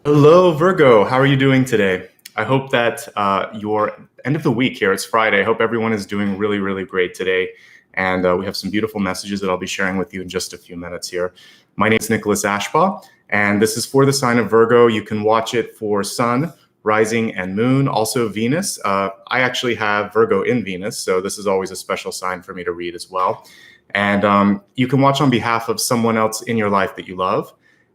Hello, Virgo. How are you doing today? I hope that your end of the week here, it's Friday. I hope everyone is doing really, really great today. And we have some beautiful messages that I'll be sharing with you in just a few minutes here. My name is Nicholas Ashbaugh, and this is for the sign of Virgo. You can watch it for Sun, Rising, and Moon, also Venus. I actually have Virgo in Venus, so this is always a special sign for me to read as well. And you can watch on behalf of someone else in your life that you love.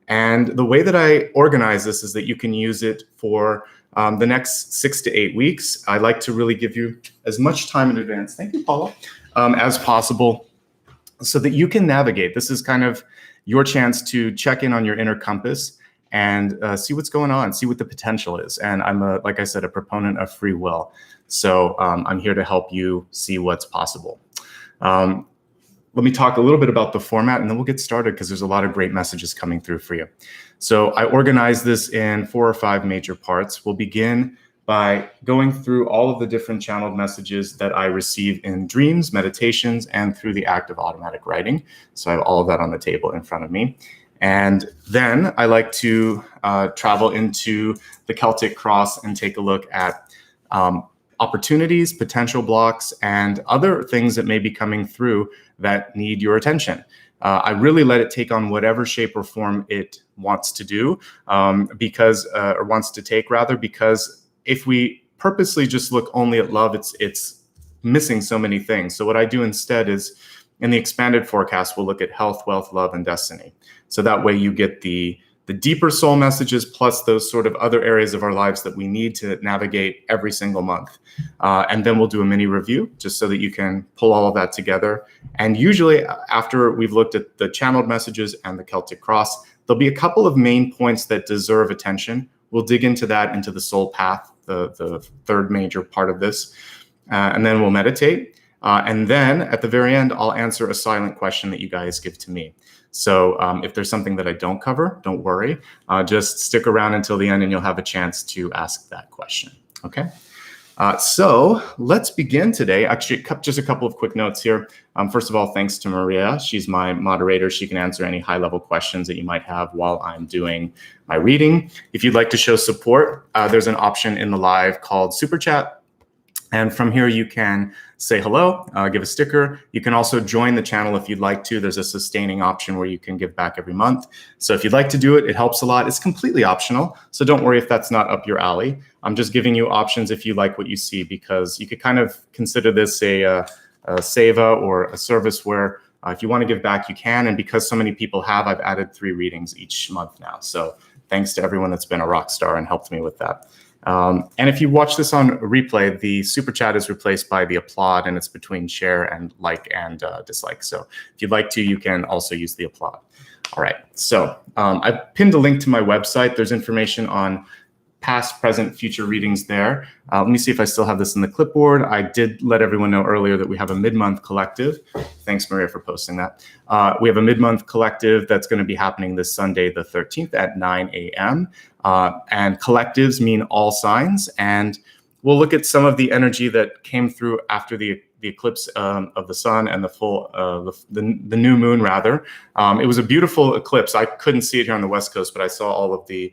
And the way that I organize this is that you can use it for the next 6 to 8 weeks. I like to really give you as much time in advance, thank you, Paula, as possible so that you can navigate. This is kind of your chance to check in on your inner compass and see what's going on, see what the potential is. And I'm, like I said, a proponent of free will. So I'm here to help you see what's possible. Let me talk a little bit about the format and then we'll get started because there's a lot of great messages coming through for you. So I organized this in 4 or 5 major parts. We'll begin by going through all of the different channeled messages that I receive in dreams, meditations, and through the act of automatic writing. So I have all of that on the table in front of me. And then I like to travel into the Celtic Cross and take a look at opportunities, potential blocks, and other things that may be coming through that need your attention. I really let it take on whatever shape or form it wants to do, or wants to take rather, because if we purposely just look only at love, it's missing so many things. So what I do instead is, in the expanded forecast, we'll look at health, wealth, love, and destiny. So that way you get the deeper soul messages plus those sort of other areas of our lives that we need to navigate every single month. And then we'll do a mini review just so that you can pull all of that together. And usually after we've looked at the channeled messages and the Celtic Cross, there'll be a couple of main points that deserve attention. We'll dig into that, into the soul path, the third major part of this. And then we'll meditate. And then at the very end, I'll answer a silent question that you guys give to me. So if there's something that I don't cover, don't worry. Just stick around until the end and you'll have a chance to ask that question. Okay. So let's begin today. Actually, just a couple of quick notes here. First of all, thanks to Maria. She's my moderator. She can answer any high-level questions that you might have while I'm doing my reading. If you'd like to show support, there's an option in the live called Super Chat. And from here, you can say hello, give a sticker. You can also join the channel if you'd like to. There's a sustaining option where you can give back every month. So if you'd like to do it, it helps a lot. It's completely optional. So don't worry if that's not up your alley. I'm just giving you options if you like what you see, because you could kind of consider this a seva or a service where if you want to give back, you can. And because so many people have, I've added 3 readings each month now. So thanks to everyone that's been a rock star and helped me with that. And if you watch this on replay, the super chat is replaced by the applaud, and it's between share and like and dislike. So if you'd like to, you can also use the applaud. All right. So I've pinned a link to my website. There's information on past, present, future readings there. Let me see if I still have this in the clipboard. I did let everyone know earlier that we have a mid-month collective. Thanks, Maria, for posting that. We have a mid-month collective that's going to be happening this Sunday, the 13th at 9 a.m. And collectives mean all signs. And we'll look at some of the energy that came through after the eclipse of the sun and the full, the new moon, rather. It was a beautiful eclipse. I couldn't see it here on the West Coast, but I saw all of the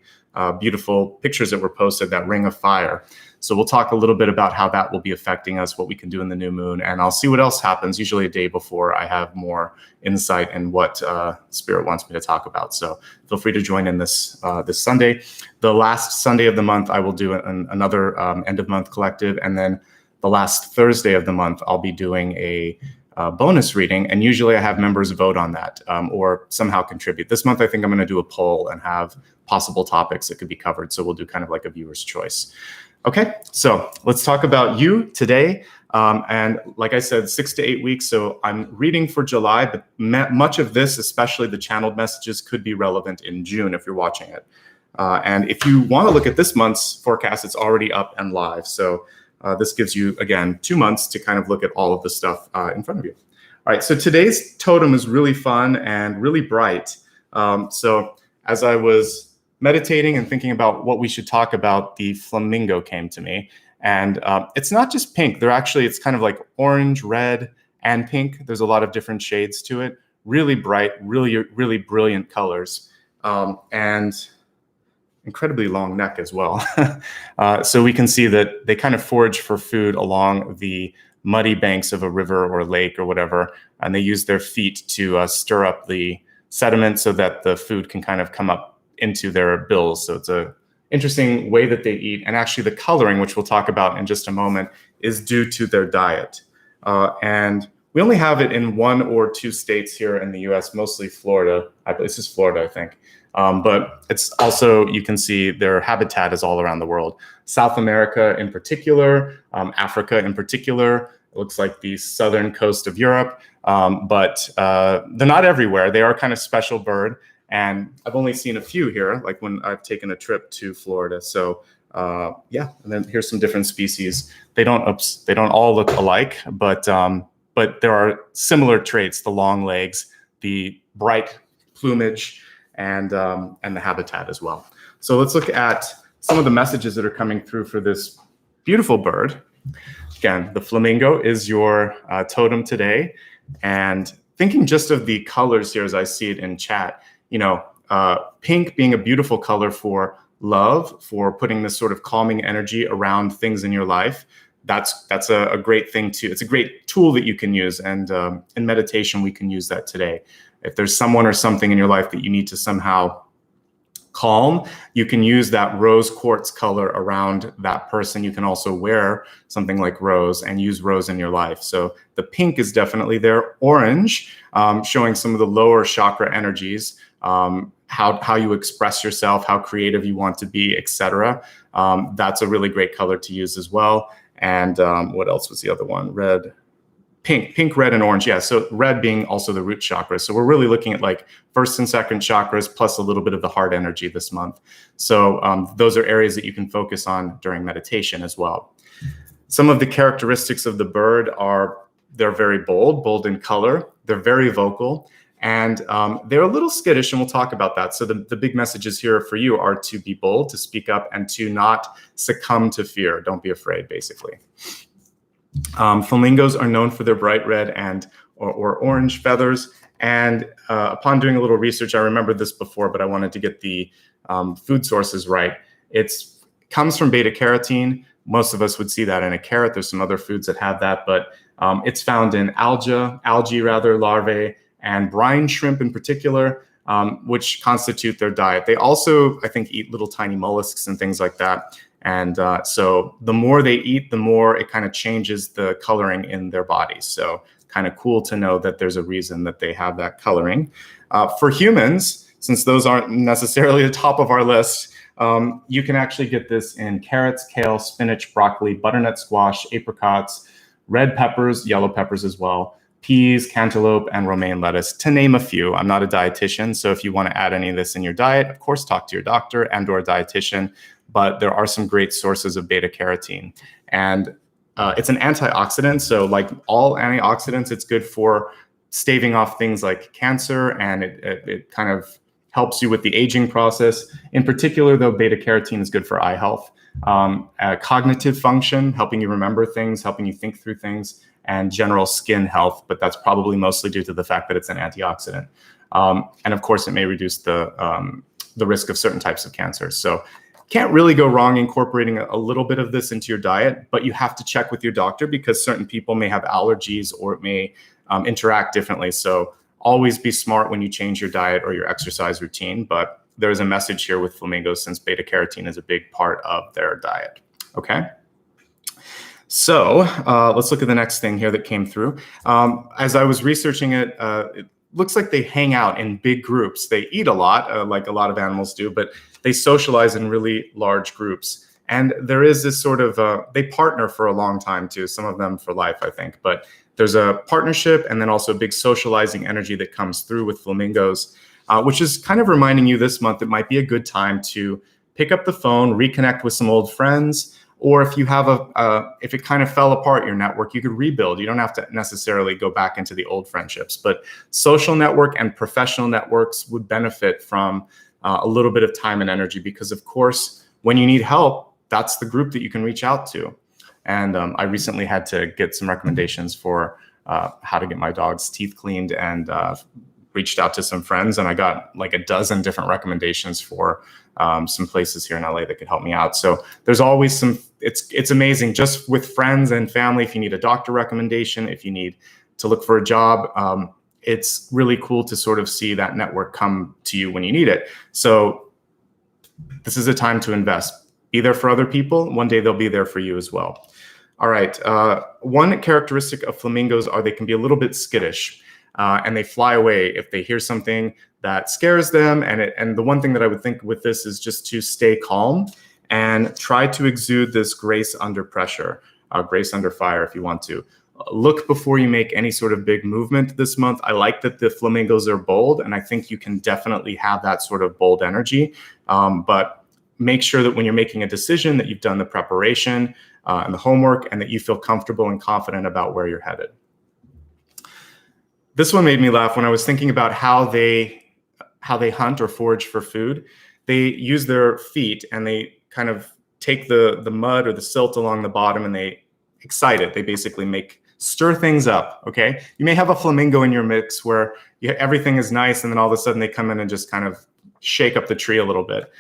beautiful pictures that were posted, that ring of fire. So we'll talk a little bit about how that will be affecting us, what we can do in the new moon, and I'll see what else happens, usually a day before I have more insight in what Spirit wants me to talk about. So feel free to join in this Sunday. The last Sunday of the month, I will do another end of month collective, and then the last Thursday of the month, I'll be doing a bonus reading, and usually I have members vote on that or somehow contribute. This month, I think I'm going to do a poll and have possible topics that could be covered. So we'll do kind of like a viewer's choice. Okay, so let's talk about you today. And like I said, 6 to 8 weeks. So I'm reading for July, but much of this, especially the channeled messages, could be relevant in June if you're watching it. And if you want to look at this month's forecast, it's already up and live. So this gives you, again, 2 months to kind of look at all of the stuff in front of you. All right, so today's totem is really fun and really bright. So as I was meditating and thinking about what we should talk about, the flamingo came to me. And it's not just pink. It's kind of like orange, red, and pink. There's a lot of different shades to it. Really bright, really, really brilliant colors. And incredibly long neck as well. So we can see that they kind of forage for food along the muddy banks of a river or lake or whatever, and they use their feet to stir up the sediment so that the food can kind of come up into their bills. So it's a interesting way that they eat. And actually the coloring, which we'll talk about in just a moment, is due to their diet. And we only have it in 1 or 2 states here in the US, mostly Florida. This is Florida, I think. But it's also, you can see their habitat is all around the world. South America in particular, Africa in particular, it looks like the southern coast of Europe, but they're not everywhere. They are a kind of special bird. And I've only seen a few here, like when I've taken a trip to Florida. So yeah, and then here's some different species. They don't all look alike, but there are similar traits: the long legs, the bright plumage, and the habitat as well. So let's look at some of the messages that are coming through for this beautiful bird. Again, the flamingo is your totem today, and thinking just of the colors here as I see it in chat. Pink being a beautiful color for love, for putting this sort of calming energy around things in your life. That's a great thing too. It's a great tool that you can use, and in meditation we can use that today. If there's someone or something in your life that you need to somehow calm, you can use that rose quartz color around that person. You can also wear something like rose and use rose in your life. So the pink is definitely there. Orange, showing some of the lower chakra energies, how you express yourself, how creative you want to be, etc. That's a really great color to use as well. And what else was the other one? Red. Pink, red, and orange. Yeah, so red being also the root chakra. So we're really looking at like first and second chakras plus a little bit of the heart energy this month. So those are areas that you can focus on during meditation as well. Some of the characteristics of the bird are they're very bold in color. They're very vocal, and they're a little skittish, and we'll talk about that. So the big messages here for you are to be bold, to speak up, and to not succumb to fear. Don't be afraid, basically. Flamingos are known for their bright red or orange feathers. And upon doing a little research, I remembered this before, but I wanted to get the food sources right. It comes from beta carotene. Most of us would see that in a carrot. There's some other foods that have that, but it's found in algae, larvae, and brine shrimp in particular, which constitute their diet. They also, I think, eat little tiny mollusks and things like that. And so the more they eat, the more it kind of changes the coloring in their bodies. So kind of cool to know that there's a reason that they have that coloring. For humans, since those aren't necessarily the top of our list, you can actually get this in carrots, kale, spinach, broccoli, butternut squash, apricots, red peppers, yellow peppers as well, peas, cantaloupe, and romaine lettuce, to name a few. I'm not a dietitian, so if you want to add any of this in your diet, of course, talk to your doctor and or a dietitian. But there are some great sources of beta carotene. And it's an antioxidant. So like all antioxidants, it's good for staving off things like cancer, and it kind of helps you with the aging process. In particular, though, beta carotene is good for eye health, cognitive function, helping you remember things, helping you think through things, and general skin health. But that's probably mostly due to the fact that it's an antioxidant. And of course, it may reduce the risk of certain types of cancer. So can't really go wrong incorporating a little bit of this into your diet, but you have to check with your doctor because certain people may have allergies or it may interact differently. So always be smart when you change your diet or your exercise routine. But there's a message here with flamingos since beta carotene is a big part of their diet. Okay. So let's look at the next thing here that came through. As I was researching it, it looks like they hang out in big groups. They eat a lot, like a lot of animals do, but they socialize in really large groups. And there is this sort of, they partner for a long time too, some of them for life, I think. But there's a partnership and then also a big socializing energy that comes through with flamingos, which is kind of reminding you this month it might be a good time to pick up the phone, reconnect with some old friends, or if you have if it kind of fell apart, your network, you could rebuild. You don't have to necessarily go back into the old friendships, but social network and professional networks would benefit from a little bit of time and energy because, of course, when you need help, that's the group that you can reach out to. And I recently had to get some recommendations for how to get my dog's teeth cleaned and reached out to some friends, and I got like a dozen different recommendations for some places here in LA that could help me out. So there's always some, it's amazing just with friends and family. If you need a doctor recommendation, if you need to look for a job, it's really cool to sort of see that network come to you when you need it. So this is a time to invest. Be there for other people. One day they'll be there for you as well. All right. One characteristic of flamingos are they can be a little bit skittish, and they fly away if they hear something that scares them. And the one thing that I would think with this is just to stay calm and try to exude this grace under pressure, grace under fire if you want to. Look before you make any sort of big movement this month. I like that the flamingos are bold, and I think you can definitely have that sort of bold energy. But make sure that when you're making a decision that you've done the preparation and the homework, and that you feel comfortable and confident about where you're headed. This one made me laugh when I was thinking about how they hunt or forage for food. They use their feet and they kind of take the mud or the silt along the bottom and they excite it. They basically stir things up, okay? You may have a flamingo in your mix where everything is nice and then all of a sudden they come in and just kind of shake up the tree a little bit.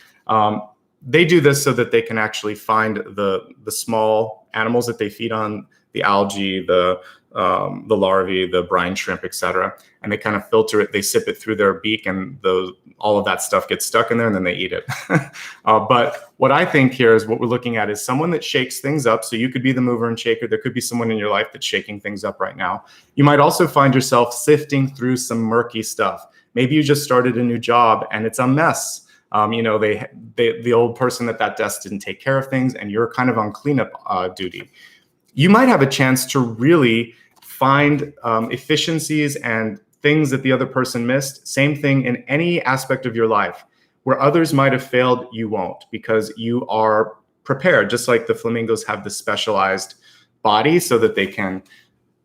They do this so that they can actually find the small animals that they feed on, the algae, the larvae, the brine shrimp, etc. And they kind of filter it. They sip it through their beak, and all of that stuff gets stuck in there, and then they eat it. But what I think here is what we're looking at is someone that shakes things up. So you could be the mover and shaker. There could be someone in your life that's shaking things up right now. You might also find yourself sifting through some murky stuff. Maybe you just started a new job and it's a mess. The old person at that desk didn't take care of things, and you're kind of on cleanup duty. You might have a chance to really find efficiencies and things that the other person missed. Same thing in any aspect of your life. Where others might have failed, you won't, because you are prepared. Just like the flamingos have the specialized body so that they can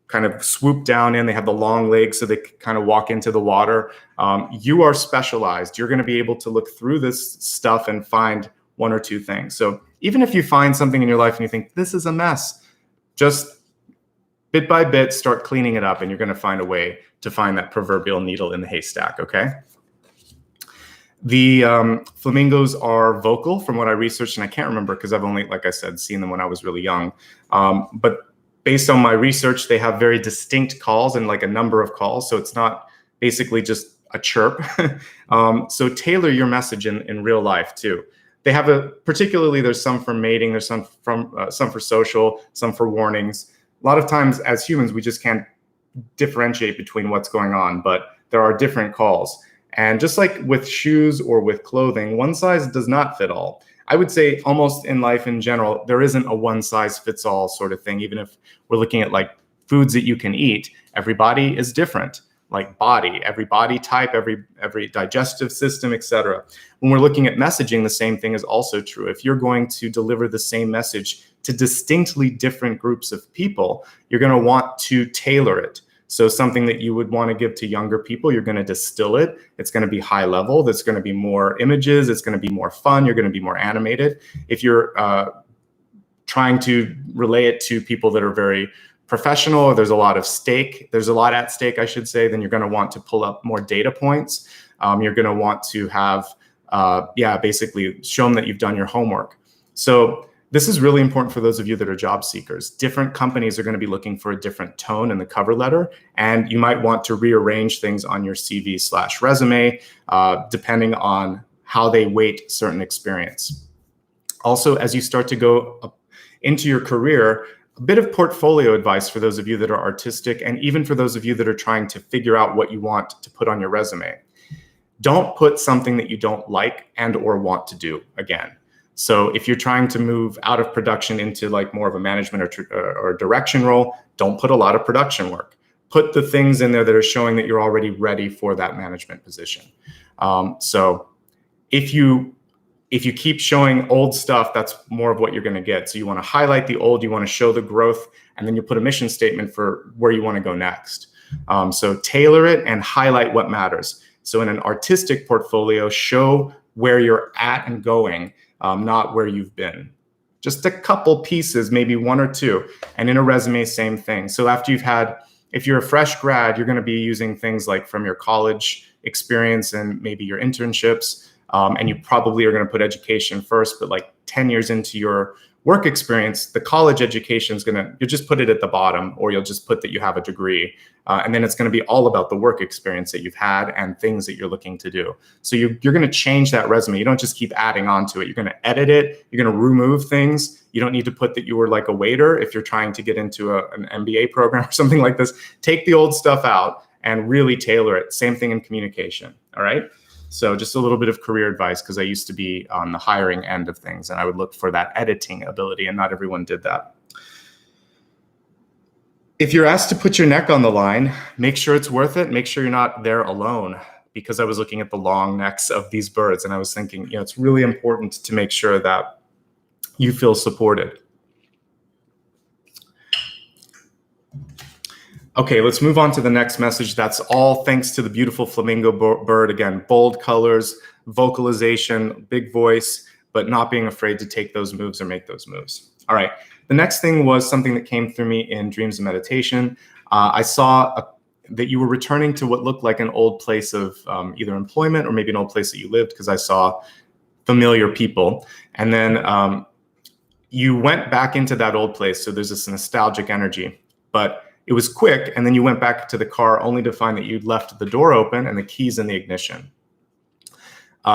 kind of swoop down in. They have the long legs so they can kind of walk into the water. You are specialized. You're going to be able to look through this stuff and find one or two things. So even if you find something in your life and you think, this is a mess, just bit by bit, start cleaning it up, and you're going to find a way to find that proverbial needle in the haystack, okay? The flamingos are vocal from what I researched, and I can't remember because I've only, like I said, seen them when I was really young. But based on my research, they have very distinct calls and like a number of calls. So it's not basically just a chirp. So tailor your message in real life too. They have particularly there's some for mating, there's some for social, some for warnings. A lot of times as humans, we just can't differentiate between what's going on, but there are different calls. And just like with shoes or with clothing, one size does not fit all. I would say almost in life in general, there isn't a one size fits all sort of thing. Even if we're looking at like foods that you can eat, everybody is different. Like every body type, every digestive system, etc. When we're looking at messaging, the same thing is also true. If you're going to deliver the same message to distinctly different groups of people, you're going to want to tailor it. So something that you would want to give to younger people, you're going to distill it. It's going to be high level. There's going to be more images. It's going to be more fun. You're going to be more animated. If you're trying to relay it to people that are very professional, there's a lot at stake, I should say, then you're going to want to pull up more data points. You're going to want to have, basically show them that you've done your homework. So this is really important for those of you that are job seekers. Different companies are going to be looking for a different tone in the cover letter, and you might want to rearrange things on your CV/resume, depending on how they weight certain experience. Also, as you start to go into your career, a bit of portfolio advice for those of you that are artistic, and even for those of you that are trying to figure out what you want to put on your resume. Don't put something that you don't like and or want to do again. So if you're trying to move out of production into like more of a management or direction role, don't put a lot of production work. Put the things in there that are showing that you're already ready for that management position. So if you keep showing old stuff, that's more of what you're going to get. So you want to highlight the old, you want to show the growth, and then you put a mission statement for where you want to go next. So tailor it and highlight what matters. So in an artistic portfolio, show where you're at and going, not where you've been. Just a couple pieces, maybe one or two. And in a resume, same thing. So after you've had If you're a fresh grad, you're going to be using things like from your college experience and maybe your internships. And you probably are going to put education first, but like 10 years into your work experience, the college education is you'll just put it at the bottom, or you'll just put that you have a degree. And then it's going to be all about the work experience that you've had and things that you're looking to do. So you're going to change that resume. You don't just keep adding on to it. You're going to edit it. You're going to remove things. You don't need to put that you were like a waiter if you're trying to get into an MBA program or something like this. Take the old stuff out and really tailor it. Same thing in communication. All right. So just a little bit of career advice, because I used to be on the hiring end of things and I would look for that editing ability, and not everyone did that. If you're asked to put your neck on the line, make sure it's worth it. Make sure you're not there alone, because I was looking at the long necks of these birds and I was thinking, it's really important to make sure that you feel supported. Okay, let's move on to the next message. That's all thanks to the beautiful flamingo bird. Again, bold colors, vocalization, big voice, but not being afraid to take those moves or make those moves. All right, the next thing was something that came through me in dreams and meditation. I saw that you were returning to what looked like an old place of either employment or maybe an old place that you lived, because I saw familiar people. And then you went back into that old place. So there's this nostalgic energy, but it was quick, and then you went back to the car only to find that you'd left the door open and the keys in the ignition.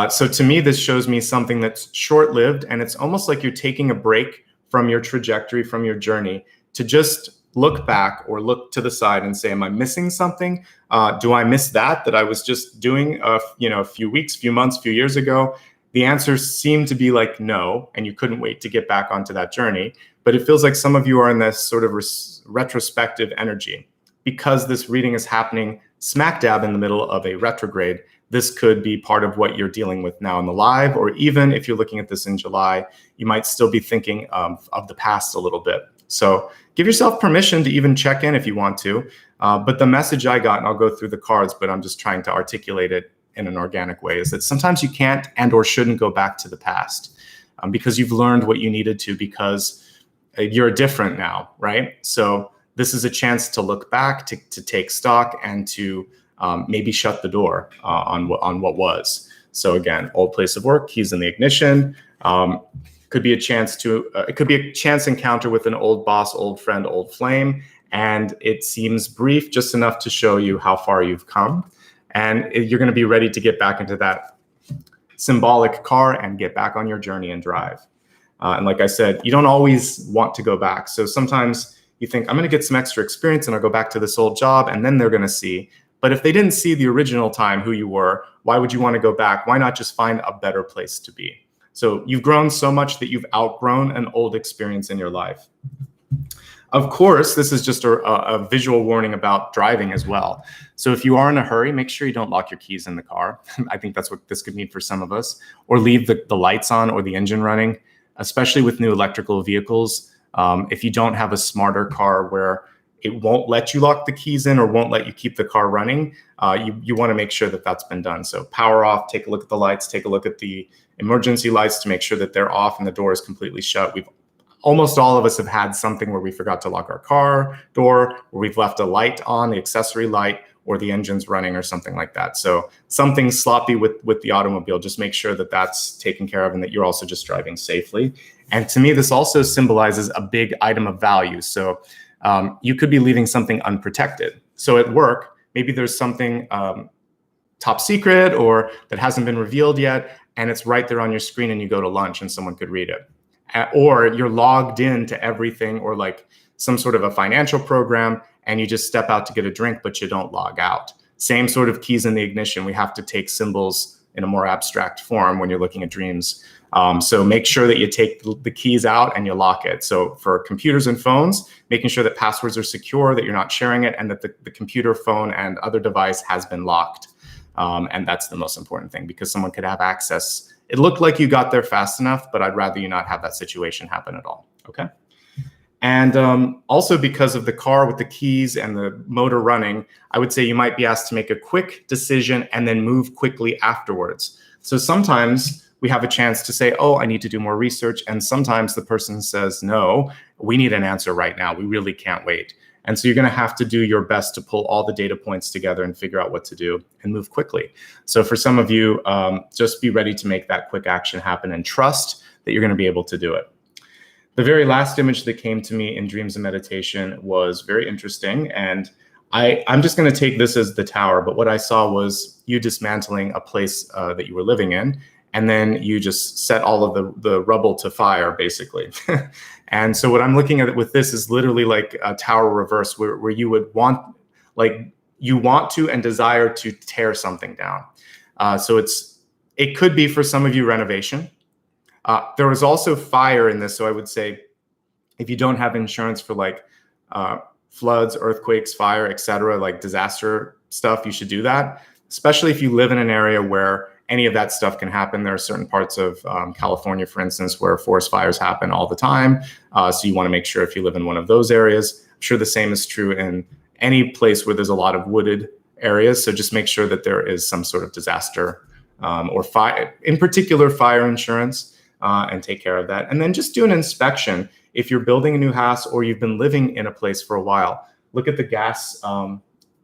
So to me, this shows me something that's short-lived, and it's almost like you're taking a break from your trajectory, from your journey, to just look back or look to the side and say, am I missing something? Do I miss that I was just doing a few weeks, few months, few years ago? The answers seem to be like no, and you couldn't wait to get back onto that journey. But it feels like some of you are in this sort of retrospective energy. Because this reading is happening smack dab in the middle of a retrograde, this could be part of what you're dealing with now in the live, or even if you're looking at this in July, you might still be thinking of the past a little bit. So give yourself permission to even check in if you want to. But the message I got, and I'll go through the cards, but I'm just trying to articulate it in an organic way, is that sometimes you can't and or shouldn't go back to the past because you've learned what you needed to, because you're different now, right? So this is a chance to look back, to take stock, and to maybe shut the door on what was. So again, old place of work, keys in the ignition. Could be a chance to, it could be a chance encounter with an old boss, old friend, old flame, and it seems brief, just enough to show you how far you've come. And you're going to be ready to get back into that symbolic car and get back on your journey and drive. And like I said, you don't always want to go back. So sometimes you think, I'm going to get some extra experience and I'll go back to this old job, and then they're going to see. But if they didn't see the original time who you were, why would you want to go back? Why not just find a better place to be? So you've grown so much that you've outgrown an old experience in your life. Of course, this is just a visual warning about driving as well. So if you are in a hurry, make sure you don't lock your keys in the car. I think that's what this could mean for some of us. Or leave the lights on or the engine running, especially with new electrical vehicles. If you don't have a smarter car where it won't let you lock the keys in or won't let you keep the car running, you want to make sure that that's been done. So power off, take a look at the lights, take a look at the emergency lights to make sure that they're off and the door is completely shut. Almost all of us have had something where we forgot to lock our car door, or we've left a light on, the accessory light, or the engine's running or something like that. So something sloppy with the automobile, just make sure that that's taken care of and that you're also just driving safely. And to me, this also symbolizes a big item of value. So you could be leaving something unprotected. So at work, maybe there's something top secret or that hasn't been revealed yet, and it's right there on your screen and you go to lunch and someone could read it. Or you're logged into everything, or like some sort of a financial program, and you just step out to get a drink, but you don't log out. Same sort of keys in the ignition. We have to take symbols in a more abstract form when you're looking at dreams. So make sure that you take the keys out and you lock it. So for computers and phones, making sure that passwords are secure, that you're not sharing it, and that the computer, phone, and other device has been locked. And that's the most important thing, because someone could have access. It looked like you got there fast enough, but I'd rather you not have that situation happen at all, okay? And also because of the car with the keys and the motor running, I would say you might be asked to make a quick decision and then move quickly afterwards. So sometimes we have a chance to say, oh, I need to do more research. And sometimes the person says, no, we need an answer right now. We really can't wait. And so you're going to have to do your best to pull all the data points together and figure out what to do and move quickly. So for some of you, just be ready to make that quick action happen and trust that you're going to be able to do it. The very last image that came to me in dreams and meditation was very interesting. And I'm just going to take this as the tower, but what I saw was you dismantling a place that you were living in, and then you just set all of the rubble to fire, basically. And so what I'm looking at with this is literally like a tower reverse, where you would want, like, you want to and desire to tear something down. So it could be for some of you renovation. There was also fire in this, so I would say if you don't have insurance for like floods, earthquakes, fire, etc., like disaster stuff, you should do that, especially if you live in an area where any of that stuff can happen. There are certain parts of California, for instance, where forest fires happen all the time. So you want to make sure if you live in one of those areas. I'm sure the same is true in any place where there's a lot of wooded areas. So just make sure that there is some sort of disaster or fire, in particular fire insurance, and take care of that. And then just do an inspection. If you're building a new house or you've been living in a place for a while, look at the gas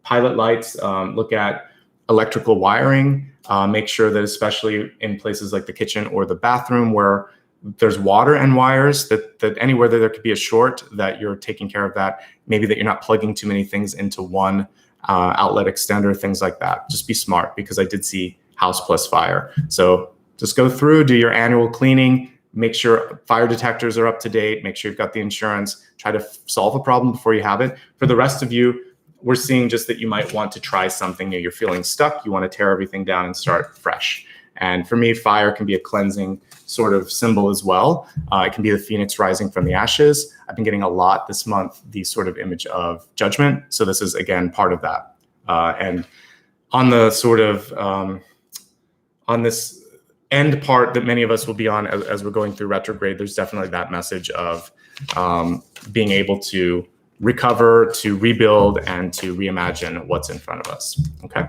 pilot lights, look at electrical wiring, make sure that especially in places like the kitchen or the bathroom where there's water and wires, that anywhere that there could be a short, that you're taking care of that. Maybe that you're not plugging too many things into one outlet extender, things like that. Just be smart, because I did see house plus fire. So just go through, do your annual cleaning, make sure fire detectors are up to date, make sure you've got the insurance, try to solve a problem before you have it. For the rest of you, we're seeing just that you might want to try something new. You're feeling stuck, you want to tear everything down and start fresh. And for me, fire can be a cleansing sort of symbol as well. It can be the phoenix rising from the ashes. I've been getting a lot this month, the sort of image of judgment. So this is, again, part of that. And on the sort of, on this end part that many of us will be on as we're going through retrograde, there's definitely that message of being able to recover, to rebuild, and to reimagine what's in front of us. Okay.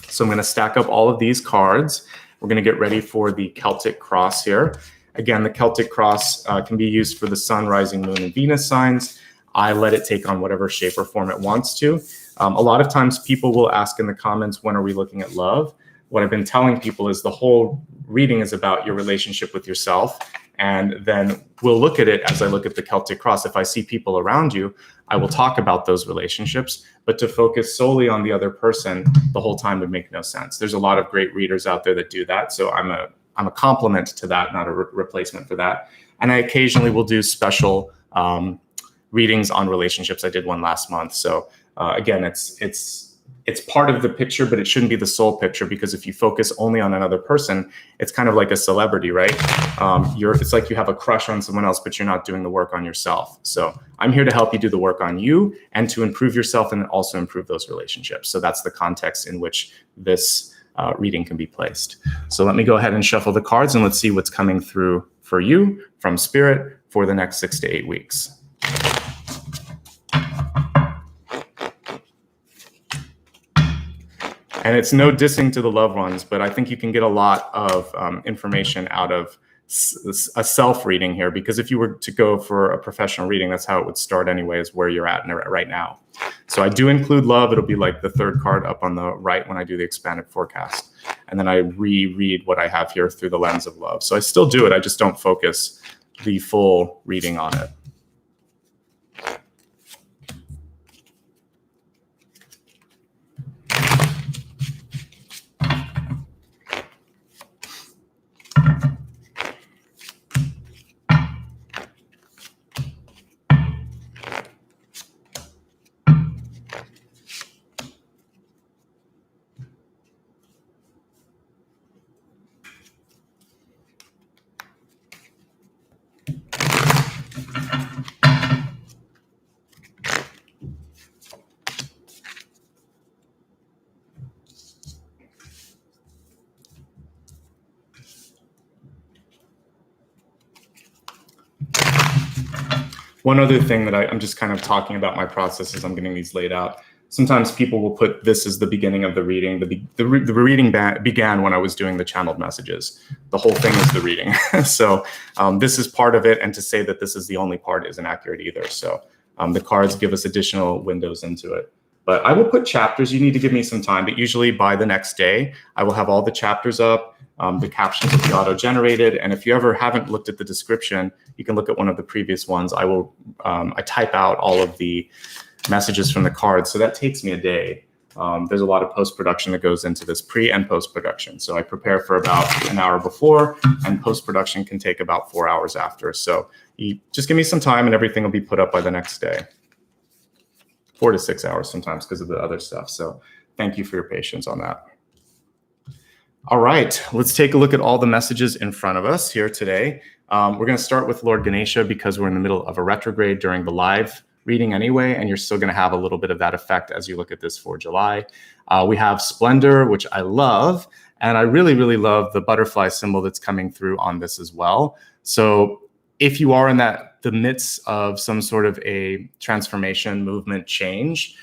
So I'm going to stack up all of these cards. We're going to get ready for the Celtic Cross here. Again, the Celtic Cross can be used for the Sun, Rising, Moon, and Venus signs. I let it take on whatever shape or form it wants to. A lot of times people will ask in the comments, when are we looking at love? What I've been telling people is the whole reading is about your relationship with yourself. And then we'll look at it as I look at the Celtic Cross. If I see people around you, I will talk about those relationships, but to focus solely on the other person the whole time would make no sense. There's a lot of great readers out there that do that. So I'm a complement to that, not a replacement for that. And I occasionally will do special readings on relationships. I did one last month. So again, it's part of the picture, but it shouldn't be the sole picture, because if you focus only on another person, it's kind of like a celebrity, right? It's like you have a crush on someone else, but you're not doing the work on yourself. So I'm here to help you do the work on you and to improve yourself and also improve those relationships. So that's the context in which this reading can be placed. So let me go ahead and shuffle the cards and let's see what's coming through for you from Spirit for the next 6 to 8 weeks. And it's no dissing to the loved ones, but I think you can get a lot of information out of a self reading here, because if you were to go for a professional reading, that's how it would start anyway, is where you're at right now. So I do include love. It'll be like the third card up on the right when I do the expanded forecast. And then I reread what I have here through the lens of love. So I still do it. I just don't focus the full reading on it. One other thing that I'm just kind of talking about my process as I'm getting these laid out. Sometimes people will put this as the beginning of the reading. The reading began when I was doing the channeled messages. The whole thing is the reading. So this is part of it. And to say that this is the only part isn't accurate either. So the cards give us additional windows into it. But I will put chapters. You need to give me some time, but usually by the next day, I will have all the chapters up. The captions will be auto-generated. And if you ever haven't looked at the description, you can look at one of the previous ones. I type out all of the messages from the cards. So that takes me a day. There's a lot of post-production that goes into this, pre and post-production. So I prepare for about an hour before, and post-production can take about 4 hours after. So you just give me some time and everything will be put up by the next day. 4 to 6 hours sometimes because of the other stuff. So thank you for your patience on that. All right, let's take a look at all the messages in front of us here today. We're going to start with Lord Ganesha because we're in the middle of a retrograde during the live reading anyway, and you're still going to have a little bit of that effect as you look at this for July. We have Splendor, which I love, and I really, really love the butterfly symbol that's coming through on this as well. So if you are in the midst of some sort of a transformation, movement, change,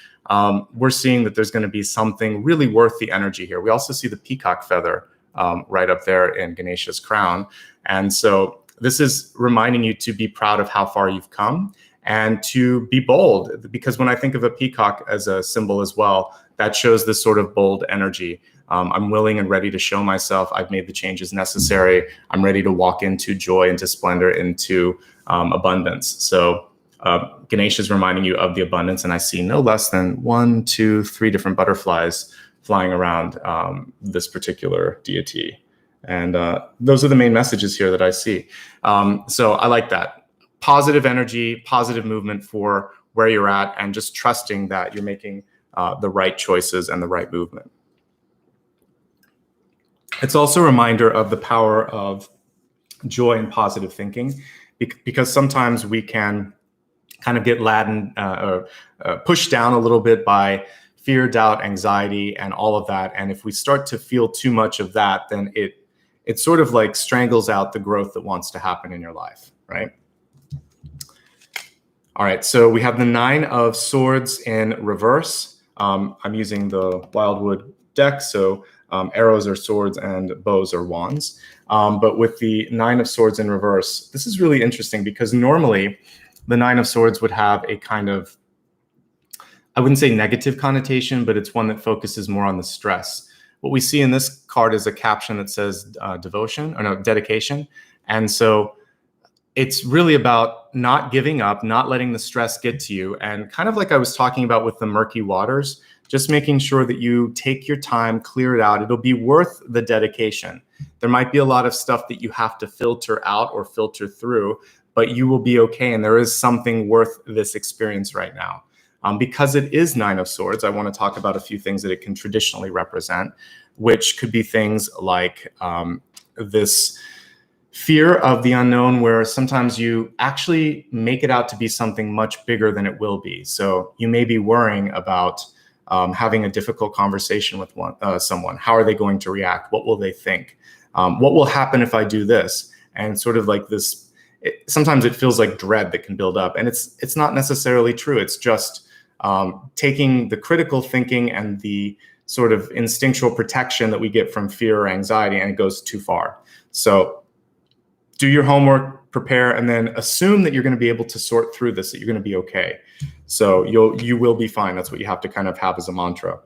we're seeing that there's going to be something really worth the energy here. We also see the peacock feather right up there in Ganesha's crown. And so this is reminding you to be proud of how far you've come and to be bold, because when I think of a peacock as a symbol as well, that shows this sort of bold energy. I'm willing and ready to show myself. I've made the changes necessary. I'm ready to walk into joy, into splendor, into abundance. So Ganesha is reminding you of the abundance, and I see no less than 1, 2, 3 different butterflies flying around this particular deity. And those are the main messages here that I see. So I like that. Positive energy, positive movement for where you're at, and just trusting that you're making the right choices and the right movement. It's also a reminder of the power of joy and positive thinking, because sometimes we can kind of get laden or pushed down a little bit by fear, doubt, anxiety, and all of that. And if we start to feel too much of that, then it sort of like strangles out the growth that wants to happen in your life, right? All right, so we have the 9 of Swords in reverse. I'm using the Wildwood deck, so arrows are swords and bows are wands. But with the 9 of Swords in reverse, this is really interesting because normally the 9 of Swords would have a kind of, I wouldn't say negative connotation, but it's one that focuses more on the stress. What we see in this card is a caption that says dedication. And so it's really about not giving up, not letting the stress get to you. And kind of like I was talking about with the murky waters, just making sure that you take your time, clear it out. It'll be worth the dedication. There might be a lot of stuff that you have to filter out or filter through, but you will be okay. And there is something worth this experience right now. Because it is 9 of Swords, I want to talk about a few things that it can traditionally represent, which could be things like this fear of the unknown, where sometimes you actually make it out to be something much bigger than it will be. So you may be worrying about having a difficult conversation with someone. How are they going to react? What will they think? What will happen if I do this? And sort of like this, sometimes it feels like dread that can build up. And it's not necessarily true. It's just taking the critical thinking and the sort of instinctual protection that we get from fear or anxiety, and it goes too far. So do your homework, prepare, and then assume that you're going to be able to sort through this, that you're going to be okay. So you will be fine. That's what you have to kind of have as a mantra.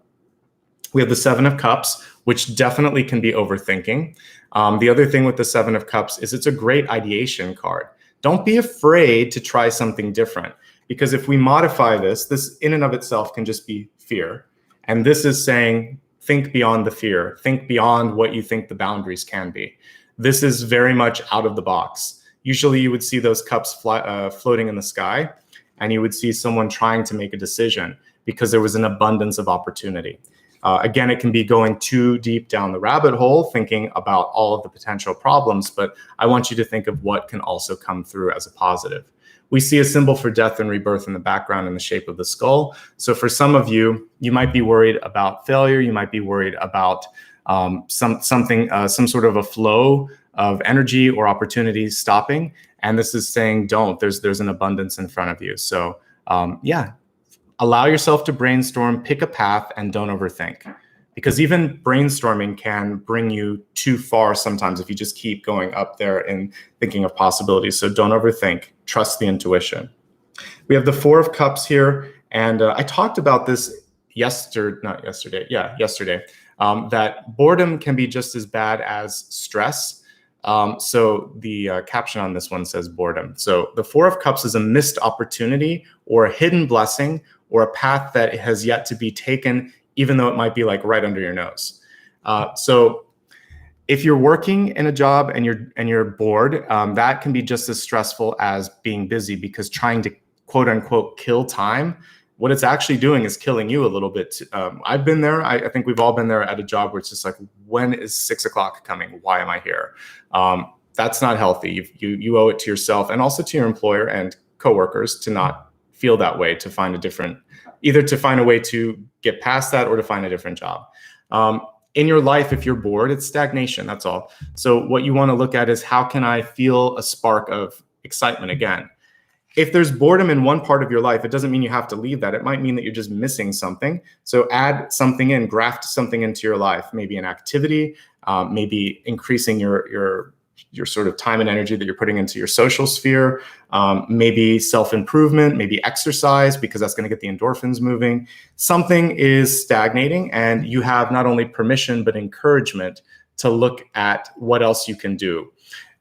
We have the 7 of Cups, which definitely can be overthinking. The other thing with the 7 of Cups is it's a great ideation card. Don't be afraid to try something different, because if we modify this in and of itself can just be fear. And this is saying, think beyond the fear, think beyond what you think the boundaries can be. This is very much out of the box. Usually you would see those cups floating in the sky, and you would see someone trying to make a decision because there was an abundance of opportunity. Again, it can be going too deep down the rabbit hole, thinking about all of the potential problems, but I want you to think of what can also come through as a positive. We see a symbol for death and rebirth in the background in the shape of the skull. So for some of you, you might be worried about failure. You might be worried about some sort of a flow of energy or opportunities stopping. And this is saying, don't, there's an abundance in front of you. So yeah, allow yourself to brainstorm, pick a path, and don't overthink. Because even brainstorming can bring you too far sometimes if you just keep going up there and thinking of possibilities. So don't overthink, trust the intuition. We have the Four of Cups here, and I talked about this yesterday, that boredom can be just as bad as stress. So the caption on this one says boredom. So the Four of Cups is a missed opportunity or a hidden blessing or a path that has yet to be taken, even though it might be like right under your nose. So if you're working in a job and you're bored, that can be just as stressful as being busy, because trying to quote unquote kill time, what it's actually doing is killing you a little bit. I've been there. I think we've all been there at a job where it's just like, when is 6 o'clock coming? Why am I here? That's not healthy. You owe it to yourself and also to your employer and coworkers to not feel that way, to find either to find a way to get past that or to find a different job. In your life, if you're bored, it's stagnation, that's all. So what you want to look at is, how can I feel a spark of excitement again? If there's boredom in one part of your life, it doesn't mean you have to leave that. It might mean that you're just missing something. So add something in, graft something into your life, maybe an activity, maybe increasing your sort of time and energy that you're putting into your social sphere, maybe self-improvement, maybe exercise, because that's going to get the endorphins moving. Something is stagnating, and you have not only permission, but encouragement to look at what else you can do.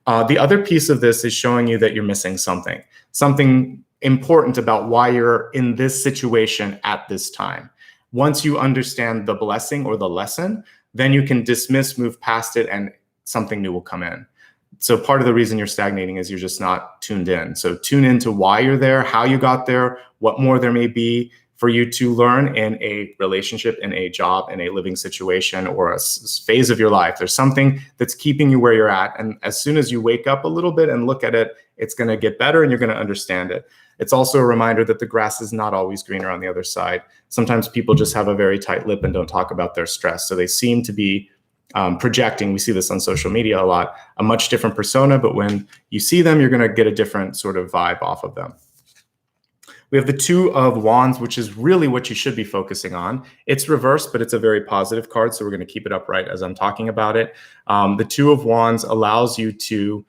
The other piece of this is showing you that you're missing something important about why you're in this situation at this time. Once you understand the blessing or the lesson, then you can dismiss, move past it, and something new will come in. So part of the reason you're stagnating is you're just not tuned in. So tune into why you're there, how you got there, what more there may be for you to learn in a relationship, in a job, in a living situation, or a phase of your life. There's something that's keeping you where you're at. And as soon as you wake up a little bit and look at it, it's going to get better and you're going to understand it. It's also a reminder that the grass is not always greener on the other side. Sometimes people just have a very tight lip and don't talk about their stress. So they seem to be projecting, we see this on social media a lot, a much different persona, but when you see them, you're going to get a different sort of vibe off of them. We have the Two of Wands, which is really what you should be focusing on. It's reversed, but it's a very positive card, so we're going to keep it upright as I'm talking about it. The Two of Wands allows you to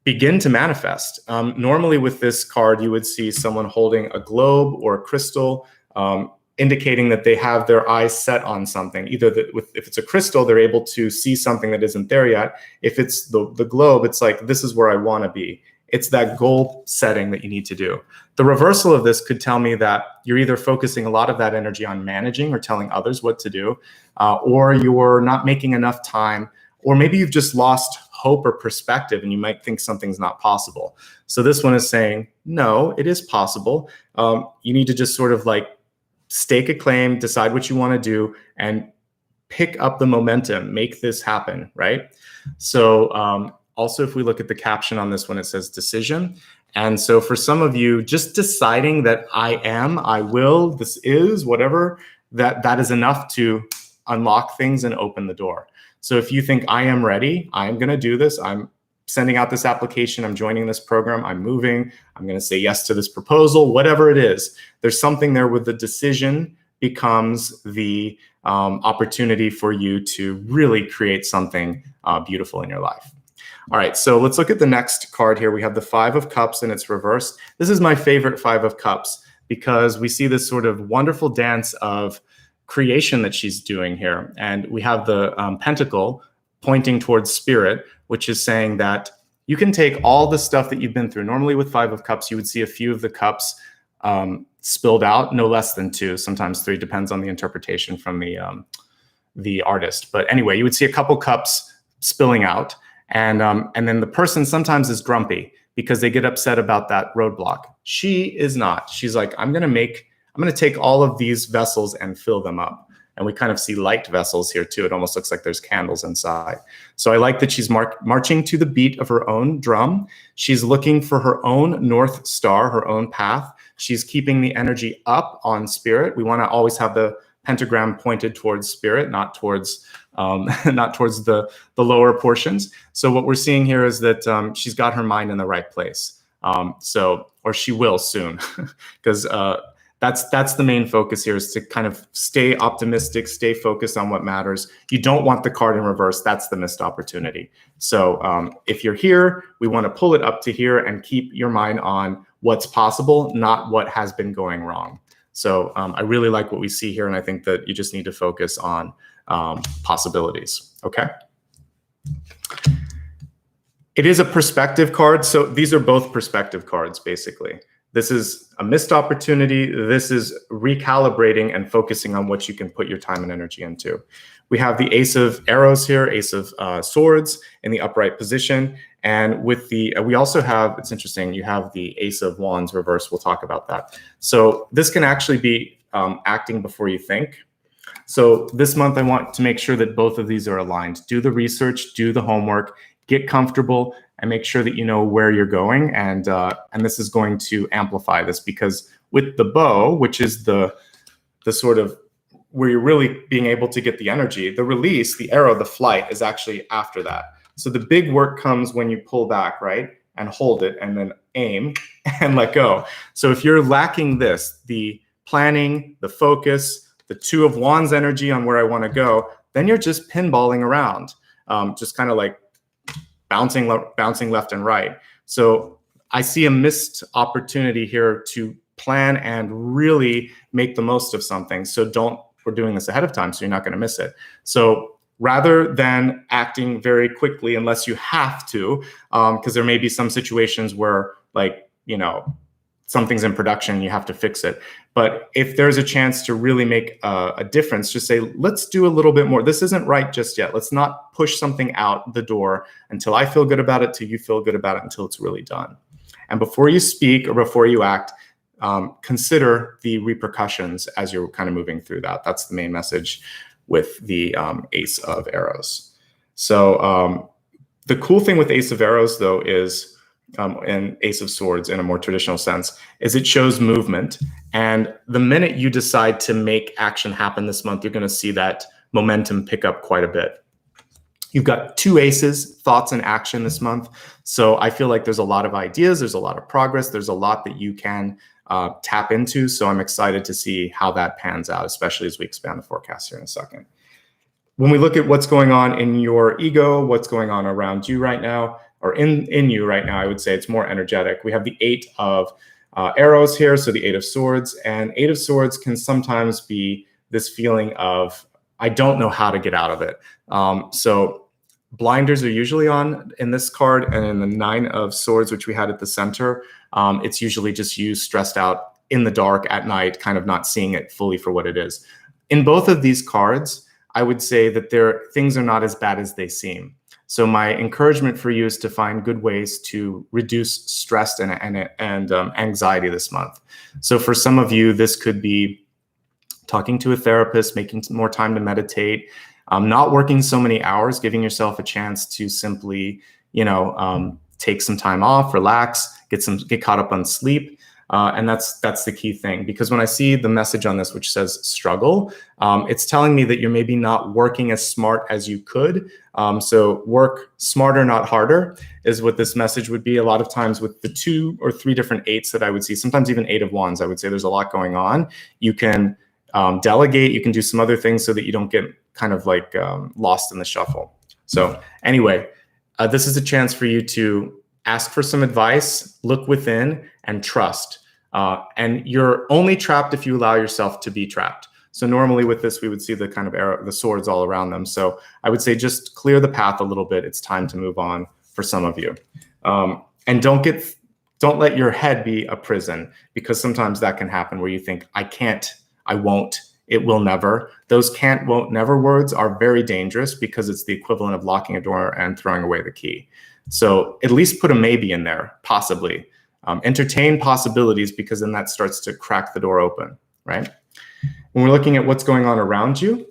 begin to manifest. Normally with this card, you would see someone holding a globe or a crystal, indicating that they have their eyes set on something. Either if it's a crystal, they're able to see something that isn't there yet. If it's the globe, it's like, this is where I want to be. It's that goal setting that you need to do. The reversal of this could tell me that you're either focusing a lot of that energy on managing or telling others what to do, or you're not making enough time, or maybe you've just lost hope or perspective and you might think something's not possible. So this one is saying, no, it is possible. You need to just sort of like stake a claim, decide what you want to do, and pick up the momentum, make this happen, right? So also, if we look at the caption on this one, it says decision. And so for some of you, just deciding that I am, I will, this is, whatever, that is enough to unlock things and open the door. So if you think I am ready, I'm going to do this, I'm sending out this application, I'm joining this program, I'm moving, I'm going to say yes to this proposal, whatever it is, there's something there where the decision becomes the opportunity for you to really create something beautiful in your life. All right, so let's look at the next card here. We have the Five of Cups and it's reversed. This is my favorite Five of Cups because we see this sort of wonderful dance of creation that she's doing here. And we have the pentacle pointing towards spirit, which is saying that you can take all the stuff that you've been through. Normally with Five of Cups, you would see a few of the cups spilled out, no less than two, sometimes three, depends on the interpretation from the artist. But anyway, you would see a couple cups spilling out. And then the person sometimes is grumpy because they get upset about that roadblock. She is not. She's like, I'm going to take all of these vessels and fill them up. And we kind of see light vessels here too. It almost looks like there's candles inside. So I like that she's marching to the beat of her own drum. She's looking for her own North Star, her own path. She's keeping the energy up on spirit. We want to always have the pentagram pointed towards spirit, not towards the lower portions. So what we're seeing here is that she's got her mind in the right place. Or she will soon, because that's the main focus here, is to kind of stay optimistic, stay focused on what matters. You don't want the card in reverse. That's the missed opportunity. So if you're here, we want to pull it up to here and keep your mind on what's possible, not what has been going wrong. So I really like what we see here, and I think that you just need to focus on possibilities, okay? It is a perspective card, so these are both perspective cards, basically. This is a missed opportunity. This is recalibrating and focusing on what you can put your time and energy into. We have the Ace of Arrows here, Ace of Swords in the upright position. And with the, we also have, it's interesting, you have the Ace of Wands reverse. We'll talk about that. So this can actually be acting before you think. So this month, I want to make sure that both of these are aligned. Do the research, do the homework, get comfortable, and make sure that you know where you're going. And this is going to amplify this, because with the bow, which is the sort of where you're really being able to get the energy, the release, the arrow, the flight is actually after that. So the big work comes when you pull back, right? And hold it and then aim and let go. So if you're lacking this, the planning, the focus, the Two of Wands energy on where I want to go, then you're just pinballing around, just kind of like bouncing left and right. So I see a missed opportunity here to plan and really make the most of something. So we're doing this ahead of time, so you're not going to miss it. So rather than acting very quickly, unless you have to, because there may be some situations where, like, you know, something's in production and you have to fix it. But if there's a chance to really make a difference, just say, let's do a little bit more. This isn't right just yet. Let's not push something out the door until I feel good about it, till you feel good about it, until it's really done. And before you speak or before you act, consider the repercussions as you're kind of moving through that. That's the main message with the Ace of Arrows. So the cool thing with Ace of Arrows, though, is, and Ace of Swords in a more traditional sense, is it shows movement. And the minute you decide to make action happen this month, you're going to see that momentum pick up quite a bit. You've got two aces, thoughts and action this month. So I feel like there's a lot of ideas, there's a lot of progress, there's a lot that you can tap into. So I'm excited to see how that pans out, especially as we expand the forecast here in a second. When we look at what's going on in your ego, what's going on around you right now, or in you right now, I would say it's more energetic. We have the Eight of Arrows here, so the Eight of Swords. And Eight of Swords can sometimes be this feeling of, I don't know how to get out of it. So blinders are usually on in this card, and in the Nine of Swords, which we had at the center, it's usually just you stressed out in the dark at night, kind of not seeing it fully for what it is. In both of these cards, I would say that things are not as bad as they seem. So my encouragement for you is to find good ways to reduce stress and anxiety this month. So for some of you, this could be talking to a therapist, making more time to meditate, not working so many hours, giving yourself a chance to simply, take some time off, relax, get caught up on sleep. And that's the key thing, because when I see the message on this, which says struggle, it's telling me that you're maybe not working as smart as you could. So work smarter, not harder, is what this message would be. A lot of times with the 2 or 3 different eights that I would see, sometimes even Eight of Wands, I would say there's a lot going on. You can delegate, you can do some other things so that you don't get kind of like lost in the shuffle. So anyway, this is a chance for you to ask for some advice, look within, and trust. And you're only trapped if you allow yourself to be trapped. So normally with this, we would see the kind of arrow, the swords all around them. So I would say just clear the path a little bit. It's time to move on for some of you. And don't let your head be a prison, because sometimes that can happen where you think, I can't, I won't, it will never. Those can't, won't, never words are very dangerous, because it's the equivalent of locking a door and throwing away the key. So at least put a maybe in there, possibly. Entertain possibilities, because then that starts to crack the door open, right? When we're looking at what's going on around you,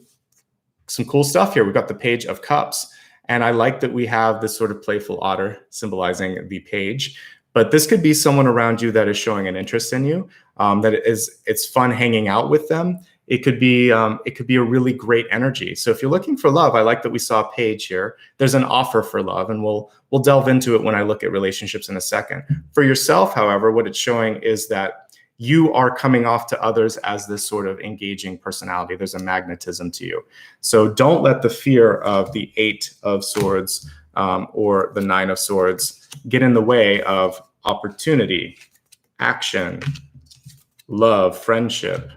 some cool stuff here. We've got the Page of Cups, and I like that we have this sort of playful otter symbolizing the page. But this could be someone around you that is showing an interest in you, it's fun hanging out with them. It could be a really great energy. So if you're looking for love, I like that we saw a page here. There's an offer for love, and we'll delve into it when I look at relationships in a second. For yourself, however, what it's showing is that you are coming off to others as this sort of engaging personality. There's a magnetism to you. So don't let the fear of the Eight of Swords or the Nine of Swords get in the way of opportunity, action, love, friendship,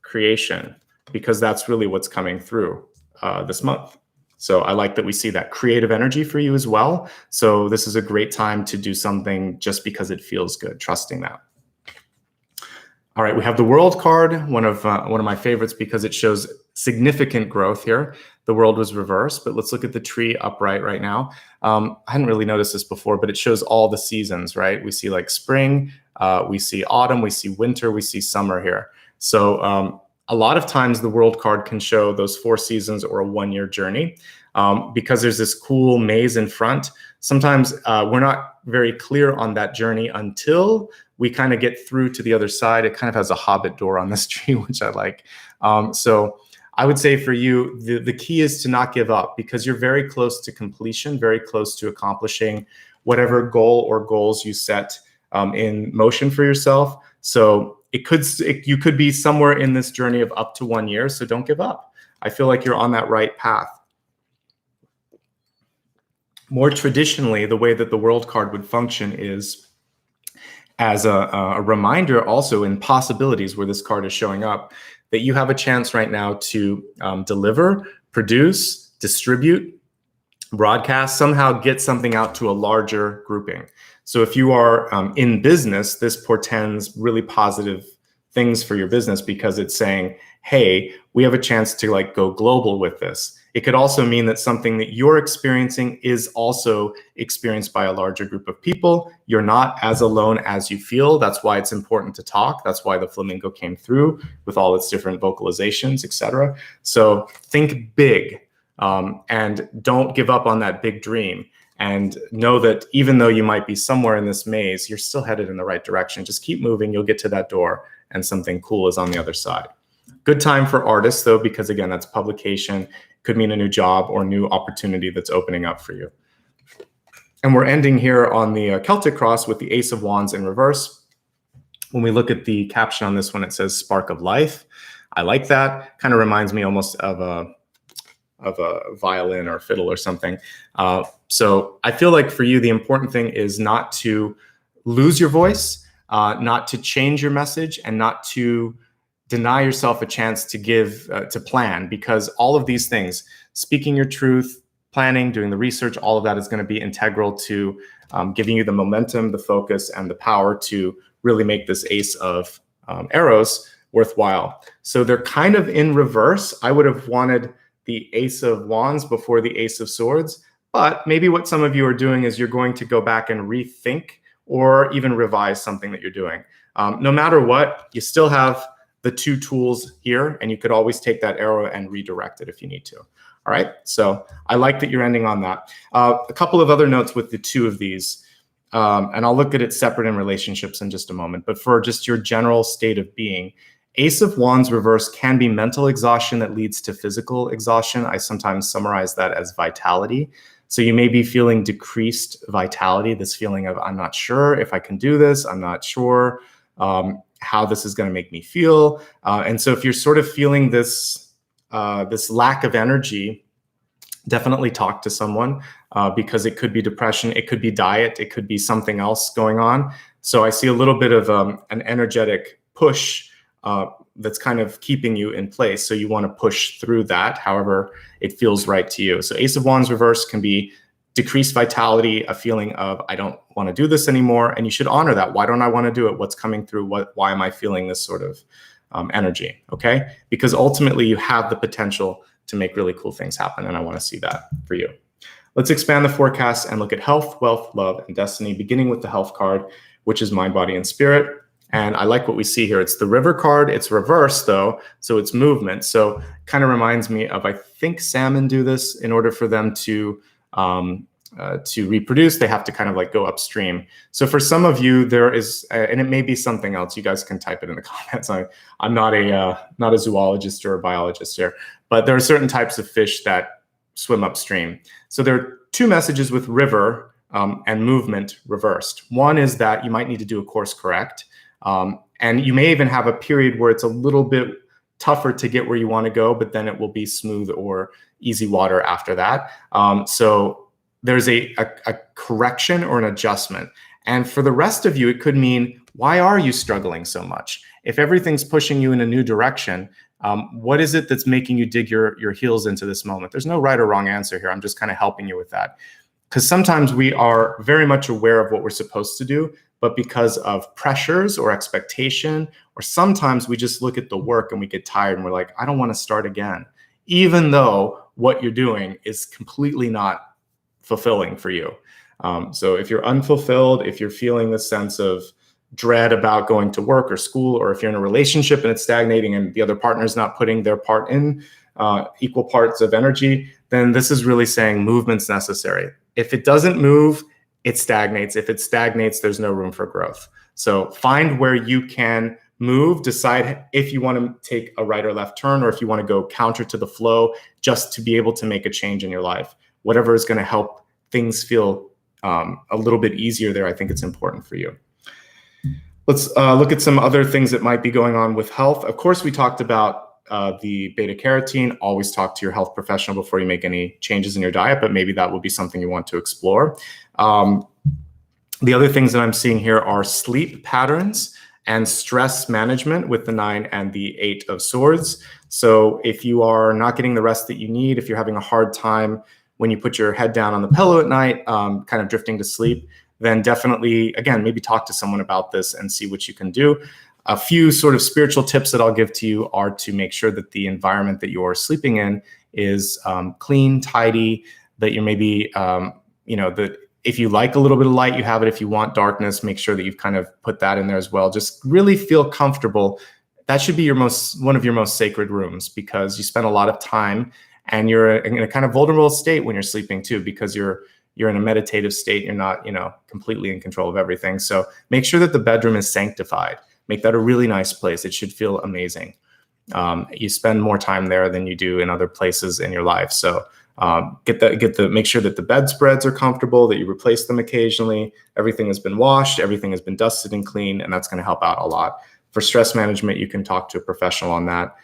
creation, because that's really what's coming through this month. So I like that we see that creative energy for you as well. So this is a great time to do something just because it feels good, trusting that. All right, we have the World card, one of my favorites because it shows significant growth here. The world was reversed, but let's look at the tree upright right now. I hadn't really noticed this before, but it shows all the seasons, right? We see like spring, we see autumn, we see winter, we see summer here. So a lot of times the world card can show those 4 seasons or a 1-year journey because there's this cool maze in front. Sometimes we're not very clear on that journey until we kind of get through to the other side. It kind of has a hobbit door on this tree, which I like. So I would say for you, the key is to not give up because you're very close to completion, very close to accomplishing whatever goal or goals you set in motion for yourself. So you could be somewhere in this journey of up to 1 year. So don't give up. I feel like you're on that right path. More traditionally, the way that the world card would function is as a reminder also in possibilities where this card is showing up, that you have a chance right now to deliver, produce, distribute, broadcast, somehow get something out to a larger grouping. So if you are in business, this portends really positive things for your business because it's saying, hey, we have a chance to like go global with this. It could also mean that something that you're experiencing is also experienced by a larger group of people. You're not as alone as you feel. That's why it's important to talk. That's why the flamingo came through with all its different vocalizations, etc. So think big and don't give up on that big dream. And know that even though you might be somewhere in this maze, you're still headed in the right direction. Just keep moving. You'll get to that door and something cool is on the other side. Good time for artists, though, because, again, that's publication. Could mean a new job or new opportunity that's opening up for you. And we're ending here on the Celtic Cross with the Ace of Wands in reverse. When we look at the caption on this one, it says spark of life. I like that. Kind of reminds me almost of a violin or fiddle or something. So I feel like for you, the important thing is not to lose your voice, not to change your message, and not to deny yourself a chance to to plan, because all of these things, speaking your truth, planning, doing the research, all of that is going to be integral to giving you the momentum, the focus, and the power to really make this Ace of Arrows worthwhile. So they're kind of in reverse. I would have wanted the Ace of Wands before the Ace of Swords, but maybe what some of you are doing is you're going to go back and rethink or even revise something that you're doing. No matter what, you still have the 2 tools here, and you could always take that arrow and redirect it if you need to. All right, so I like that you're ending on that. A couple of other notes with the 2 of these, and I'll look at it separate in relationships in just a moment, but for just your general state of being, Ace of Wands reverse can be mental exhaustion that leads to physical exhaustion. I sometimes summarize that as vitality. So you may be feeling decreased vitality, this feeling of, I'm not sure if I can do this, I'm not sure how this is going to make me feel. And so if you're sort of feeling this lack of energy, definitely talk to someone because it could be depression, it could be diet, it could be something else going on. So I see a little bit of an energetic push that's kind of keeping you in place. So you want to push through that, however it feels right to you. So Ace of Wands reverse can be decreased vitality, a feeling of, I don't want to do this anymore. And you should honor that. Why don't I want to do it? What's coming through? Why am I feeling this sort of energy? Okay. Because ultimately you have the potential to make really cool things happen. And I want to see that for you. Let's expand the forecast and look at health, wealth, love, and destiny, beginning with the health card, which is mind, body, and spirit. And I like what we see here. It's the river card. It's reverse though, so it's movement. So kind of reminds me of, I think salmon do this in order for them to reproduce. They have to kind of like go upstream. So for some of you, there is, and it may be something else. You guys can type it in the comments. I'm not a zoologist or a biologist here, but there are certain types of fish that swim upstream. So there are 2 messages with river and movement reversed. One is that you might need to do a course correct. And you may even have a period where it's a little bit tougher to get where you want to go, but then it will be smooth or easy water after that. So there's a correction or an adjustment. And for the rest of you, it could mean Why are you struggling so much? If everything's pushing you in a new direction, what is it that's making you dig your heels into this moment? There's no right or wrong answer here. I'm just kind of helping you with that. Because sometimes we are very much aware of what we're supposed to do, but because of pressures or expectation, or sometimes we just look at the work and we get tired and we're like, I don't want to start again, even though what you're doing is completely not fulfilling for you. So if you're unfulfilled, if you're feeling this sense of dread about going to work or school, or if you're in a relationship and it's stagnating and the other partner is not putting their part in equal parts of energy, then this is really saying movement's necessary. If it doesn't move, it stagnates. If it stagnates, there's no room for growth. So find where you can move, decide if you want to take a right or left turn, or if you want to go counter to the flow just to be able to make a change in your life. Whatever is going to help things feel a little bit easier there, I think it's important for you. Let's look at some other things that might be going on with health. Of course, we talked about the beta carotene. Always talk to your health professional before you make any changes in your diet, but maybe that will be something you want to explore. The other things that I'm seeing here are sleep patterns and stress management with the 9 and the 8 of swords. So if you are not getting the rest that you need, if you're having a hard time when you put your head down on the pillow at night, kind of drifting to sleep, then definitely, again, maybe talk to someone about this and see what you can do. A few sort of spiritual tips that I'll give to you are to make sure that the environment that you're sleeping in is clean, tidy, that you're maybe, that if you like a little bit of light, you have it. If you want darkness, make sure that you've kind of put that in there as well. Just really feel comfortable. That should be one of your most sacred rooms, because you spend a lot of time and you're in a kind of vulnerable state when you're sleeping too, because you're in a meditative state. You're not, completely in control of everything. So make sure that the bedroom is sanctified. Make that a really nice place. It should feel amazing. You spend more time there than you do in other places in your life. So make sure that the bedspreads are comfortable, that you replace them occasionally. Everything has been washed, everything has been dusted and cleaned, and that's going to help out a lot. For stress management, you can talk to a professional on that.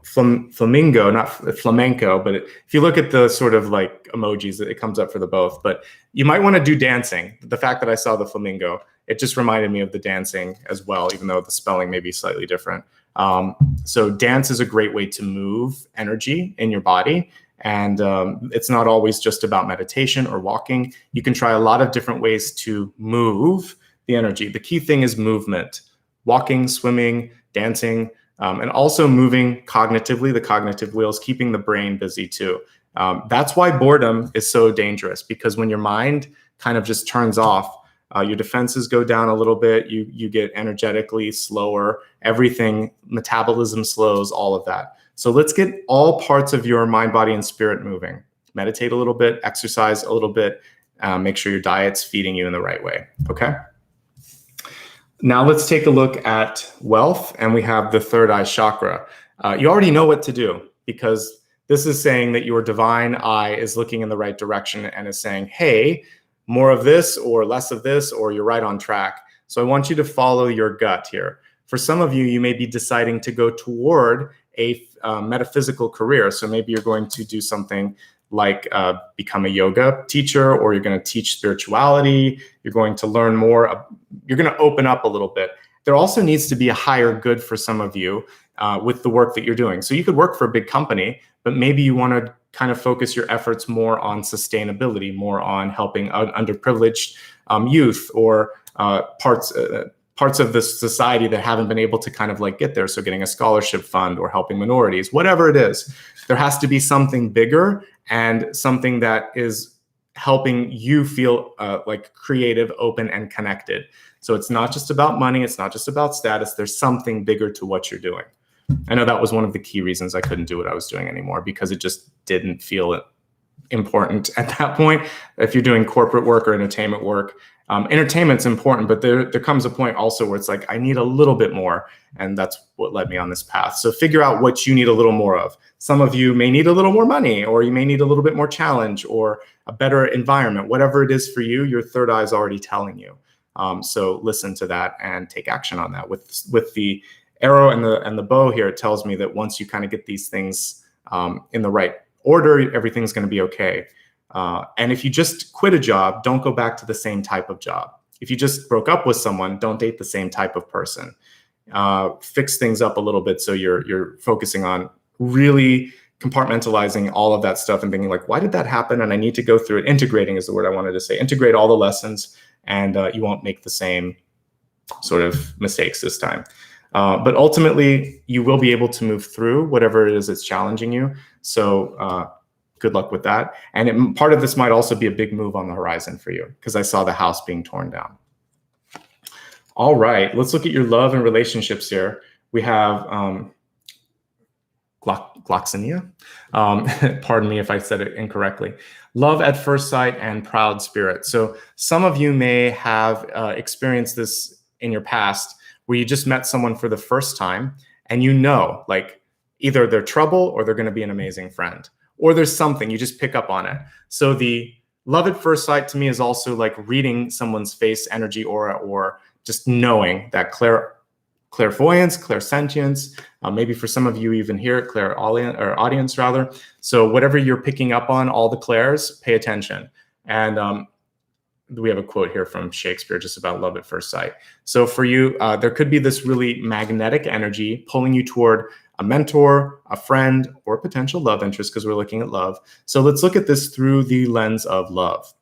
Flamingo, not flamenco, but if you look at the sort of like emojis, it comes up for the both. But you might want to do dancing. The fact that I saw the flamingo, it just reminded me of the dancing as well, even though the spelling may be slightly different. So dance is a great way to move energy in your body. And it's not always just about meditation or walking. You can try a lot of different ways to move the energy. The key thing is movement: walking, swimming, dancing, and also moving cognitively, the cognitive wheels, keeping the brain busy too. That's why boredom is so dangerous, because when your mind kind of just turns off, your defenses go down a little bit, you get energetically slower, everything, metabolism slows, all of that. So let's get all parts of your mind, body, and spirit moving. Meditate a little bit, exercise a little bit, make sure your diet's feeding you in the right way, okay? Now let's take a look at wealth, and we have the third eye chakra. You already know what to do, because this is saying that your divine eye is looking in the right direction and is saying, hey, more of this or less of this, or you're right on track. So I want you to follow your gut here. For some of you, you may be deciding to go toward a metaphysical career. So maybe you're going to do something like become a yoga teacher, or you're going to teach spirituality. You're going to learn more. You're going to open up a little bit. There also needs to be a higher good for some of you with the work that you're doing. So you could work for a big company, but maybe you want to kind of focus your efforts more on sustainability, more on helping underprivileged youth, or parts of the society that haven't been able to kind of like get there. So getting a scholarship fund or helping minorities, whatever it is, there has to be something bigger and something that is helping you feel like creative, open, and connected. So it's not just about money. It's not just about status. There's something bigger to what you're doing. I know that was one of the key reasons I couldn't do what I was doing anymore, because it just didn't feel important at that point. If you're doing corporate work or entertainment work, entertainment's important, but there comes a point also where it's like, I need a little bit more. And that's what led me on this path. So figure out what you need a little more of. Some of you may need a little more money, or you may need a little bit more challenge, or a better environment. Whatever it is for you, your third eye is already telling you. So listen to that and take action on that. With the arrow and the bow here, it tells me that once you kind of get these things in the right order, everything's going to be okay. And if you just quit a job, don't go back to the same type of job. If you just broke up with someone, don't date the same type of person. Fix things up a little bit so you're focusing on really compartmentalizing all of that stuff and thinking like, why did that happen? And I need to go through it. Integrating is the word I wanted to say. Integrate all the lessons, and you won't make the same sort of mistakes this time. But ultimately, you will be able to move through whatever it is that's challenging you. So good luck with that. And part of this might also be a big move on the horizon for you, because I saw the house being torn down. All right, let's look at your love and relationships here. We have gloxania. Pardon me if I said it incorrectly. Love at first sight and proud spirit. So some of you may have experienced this in your past, where you just met someone for the first time and you know, like, either they're trouble or they're going to be an amazing friend, or there's something, you just pick up on it. So the love at first sight to me is also like reading someone's face, energy, aura, or just knowing that clairvoyance, clairsentience, maybe for some of you even hear it, audience rather. So whatever you're picking up on, all the clairs, pay attention. And we have a quote here from Shakespeare just about love at first sight. So for you, there could be this really magnetic energy pulling you toward a mentor, a friend, or a potential love interest, because we're looking at love. So let's look at this through the lens of love.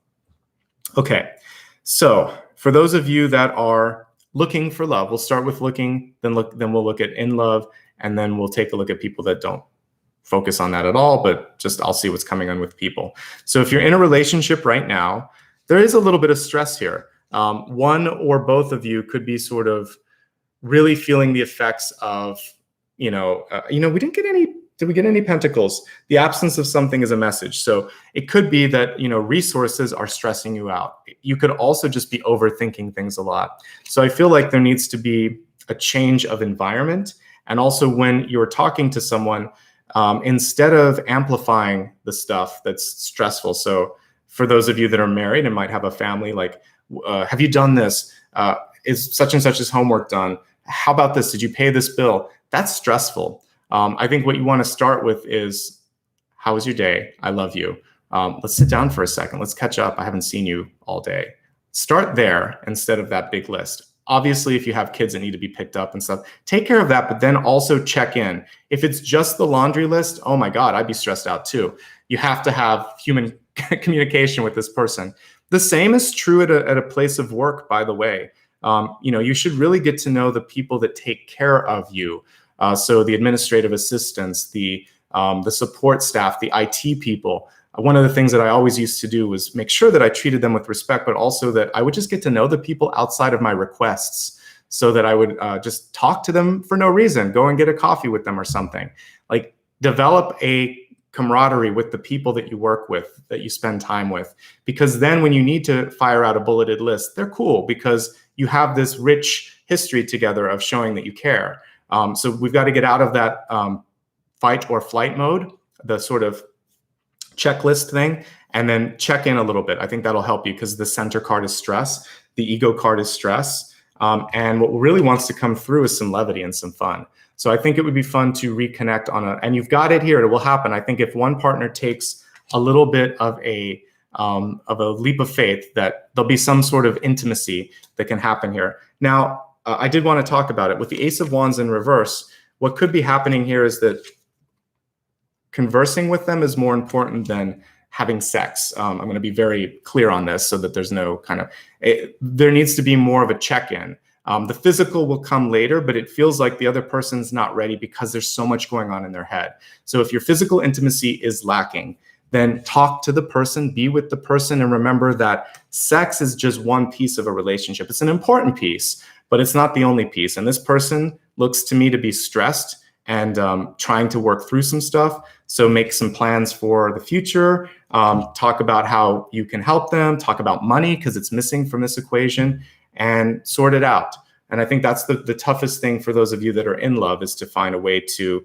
Okay, so for those of you that are looking for love, we'll start with looking, then we'll look at in love, and then we'll take a look at people that don't focus on that at all, but just I'll see what's coming on with people. So if you're in a relationship right now, there is a little bit of stress here. One or both of you could be sort of really feeling the effects of, we didn't get any, did we get any pentacles? The absence of something is a message. So it could be that, resources are stressing you out. You could also just be overthinking things a lot. So I feel like there needs to be a change of environment. And also when you're talking to someone, instead of amplifying the stuff that's stressful. So for those of you that are married and might have a family, like, have you done this? Is such and such's homework done? How about this? Did you pay this bill? That's stressful. I think what you want to start with is, how was your day? I love you. Let's sit down for a second. Let's catch up. I haven't seen you all day. Start there instead of that big list. Obviously, if you have kids that need to be picked up and stuff, take care of that, but then also check in. If it's just the laundry list, oh my God, I'd be stressed out too. You have to have human communication with this person. The same is true at a place of work, by the way. You should really get to know the people that take care of you. So the administrative assistants, the support staff, the IT people. One of the things that I always used to do was make sure that I treated them with respect, but also that I would just get to know the people outside of my requests, so that I would just talk to them for no reason, go and get a coffee with them or something. Like, develop a camaraderie with the people that you work with, that you spend time with, because then when you need to fire out a bulleted list, they're cool because you have this rich history together of showing that you care. So we've got to get out of that fight or flight mode, the sort of checklist thing, and then check in a little bit. I think that'll help you, because the center card is stress, the ego card is stress, and what really wants to come through is some levity and some fun. So I think it would be fun to reconnect and you've got it here. It will happen. I think if one partner takes a little bit of a leap of faith, that there'll be some sort of intimacy that can happen here. Now, I did want to talk about it. With the Ace of Wands in reverse, what could be happening here is that conversing with them is more important than having sex. I'm going to be very clear on this so that there's no there needs to be more of a check-in. The physical will come later, but it feels like the other person's not ready because there's so much going on in their head. So if your physical intimacy is lacking, then talk to the person, be with the person, and remember that sex is just one piece of a relationship. It's an important piece, but it's not the only piece. And this person looks to me to be stressed and trying to work through some stuff. So make some plans for the future. Talk about how you can help them. Talk about money, because it's missing from this equation, and sort it out. And I think that's the toughest thing for those of you that are in love, is to find a way to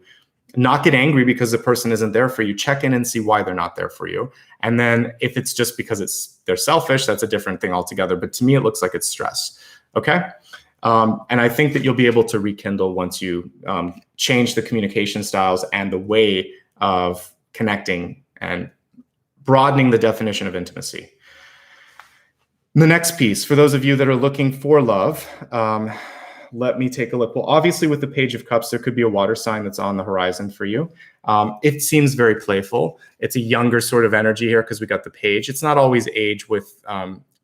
not get angry because the person isn't there for you. Check in and see why they're not there for you. And then if it's just because they're selfish, that's a different thing altogether. But to me, it looks like it's stress. Okay. And I think that you'll be able to rekindle once you change the communication styles and the way of connecting and broadening the definition of intimacy. The next piece, for those of you that are looking for love, let me take a look. Well, obviously with the Page of Cups, there could be a water sign that's on the horizon for you. It seems very playful. It's a younger sort of energy here because we got the Page. It's not always age with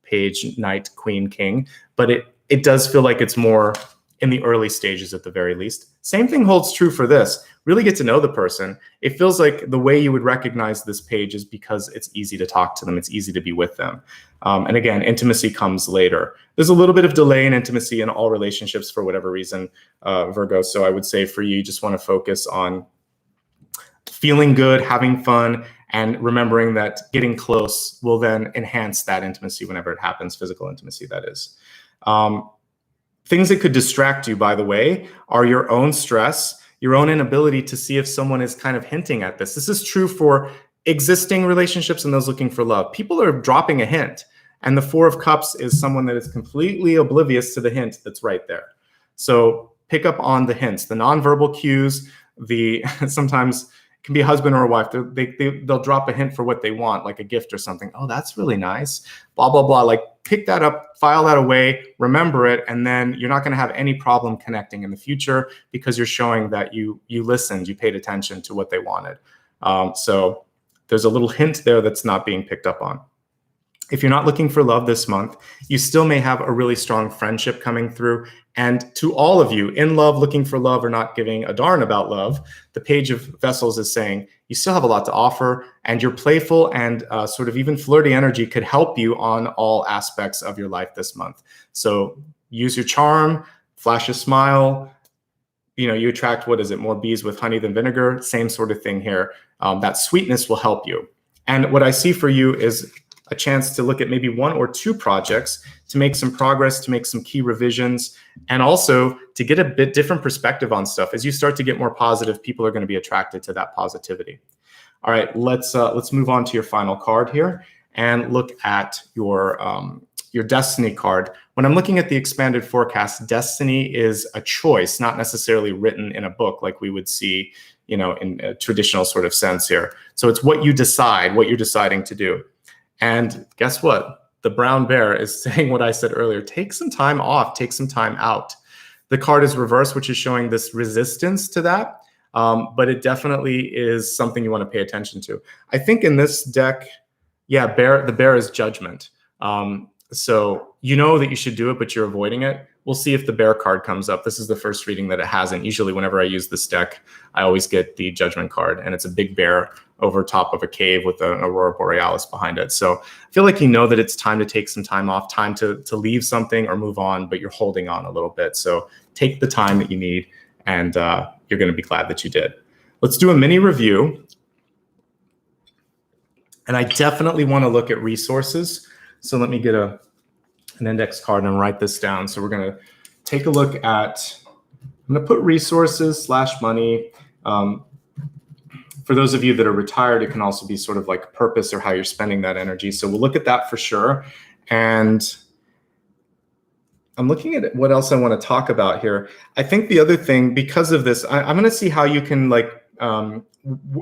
Page, Knight, Queen, King, but it does feel like it's more in the early stages at the very least. Same thing holds true for this. Really get to know the person. It feels like the way you would recognize this page is because it's easy to talk to them. It's easy to be with them. And again, intimacy comes later. There's a little bit of delay in intimacy in all relationships for whatever reason, Virgo. So I would say for you, you just want to focus on feeling good, having fun, and remembering that getting close will then enhance that intimacy whenever it happens, physical intimacy, that is. Things that could distract you, by the way, are your own stress, your own inability to see if someone is kind of hinting at this. This is true for existing relationships and those looking for love. People are dropping a hint, and the Four of Cups is someone that is completely oblivious to the hint that's right there. So pick up on the hints, the nonverbal cues, sometimes it can be a husband or a wife. They'll drop a hint for what they want, like a gift or something. Oh, that's really nice, blah, blah, blah. Like pick that up, file that away, remember it, and then you're not going to have any problem connecting in the future because you're showing that you listened, you paid attention to what they wanted. So there's a little hint there that's not being picked up on. If you're not looking for love this month, you still may have a really strong friendship coming through. And to all of you in love, looking for love, or not giving a darn about love, the Page of Vessels is saying you still have a lot to offer, and your playful and sort of even flirty energy could help you on all aspects of your life this month. So use your charm, flash a smile. You know, you attract, what is it, more bees with honey than vinegar? Same sort of thing here. That sweetness will help you. And what I see for you is a chance to look at maybe 1 or 2 projects to make some progress, to make some key revisions, and also to get a bit different perspective on stuff. As you start to get more positive, people are going to be attracted to that positivity. All right, let's move on to your final card here and look at your destiny card. When I'm looking at the expanded forecast, destiny is a choice, not necessarily written in a book like we would see, you know, in a traditional sort of sense here. So it's what you decide, what you're deciding to do. And guess what? The brown bear is saying what I said earlier. Take some time off, take some time out. The card is reversed, which is showing this resistance to that. But it definitely is something you want to pay attention to. I think in this deck, yeah, the bear is judgment. So you know that you should do it, but you're avoiding it. We'll see if the bear card comes up. This is the first reading that it hasn't. Usually whenever I use this deck, I always get the judgment card, and it's a big bear over top of a cave with an aurora borealis behind it. So I feel like you know that it's time to take some time off, time to leave something or move on, but you're holding on a little bit. So take the time that you need, and you're going to be glad that you did. Let's do a mini review. And I definitely want to look at resources. So let me get an index card and write this down. So we're going to take a look at, I'm going to put resources / money. For those of you that are retired, it can also be sort of like purpose or how you're spending that energy. So we'll look at that for sure. And I'm looking at what else I want to talk about here. I think the other thing, because of this, I'm going to see how you can like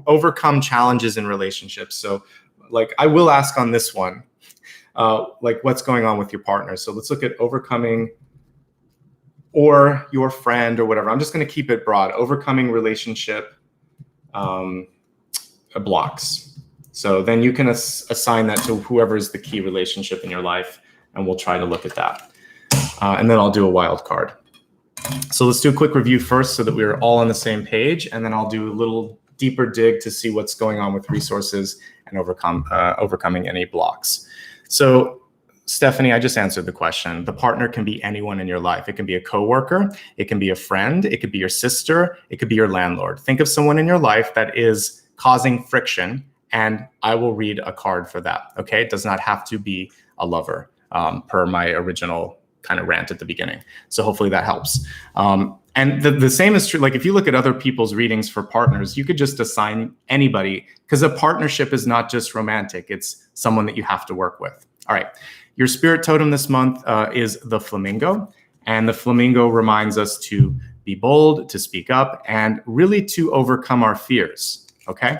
overcome challenges in relationships. So like I will ask on this one, like what's going on with your partner. So let's look at overcoming or your friend or whatever. I'm just going to keep it broad. Overcoming relationship blocks. So then you can assign that to whoever is the key relationship in your life, and we'll try to look at that. And then I'll do a wild card. So let's do a quick review first so that we're all on the same page, and then I'll do a little deeper dig to see what's going on with resources and overcoming any blocks. So Stephanie, I just answered the question. The partner can be anyone in your life. It can be a coworker, it can be a friend, it could be your sister, it could be your landlord. Think of someone in your life that is causing friction, and I will read a card for that, okay? It does not have to be a lover, per my original kind of rant at the beginning. So hopefully that helps. And the same is true, like if you look at other people's readings for partners, you could just assign anybody, because a partnership is not just romantic, it's someone that you have to work with. All right, your spirit totem this month is the flamingo, and the flamingo reminds us to be bold, to speak up, and really to overcome our fears, okay?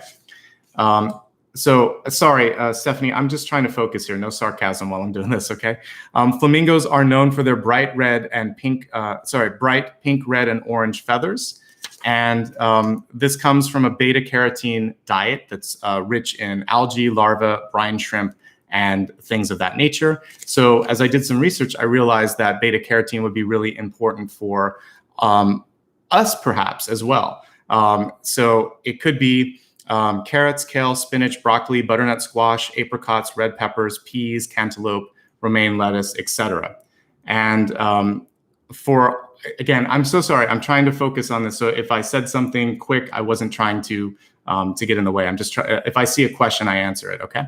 So sorry, Stephanie, I'm just trying to focus here. No sarcasm while I'm doing this, okay? Flamingos are known for their bright pink, red, and orange feathers. And this comes from a beta carotene diet that's rich in algae, larvae, brine shrimp, and things of that nature. So as I did some research, I realized that beta carotene would be really important for us perhaps as well. So it could be carrots, kale, spinach, broccoli, butternut squash, apricots, red peppers, peas, cantaloupe, romaine lettuce, etc. And again, I'm so sorry. I'm trying to focus on this. So if I said something quick, I wasn't trying to get in the way. I'm just trying. If I see a question, I answer it. Okay.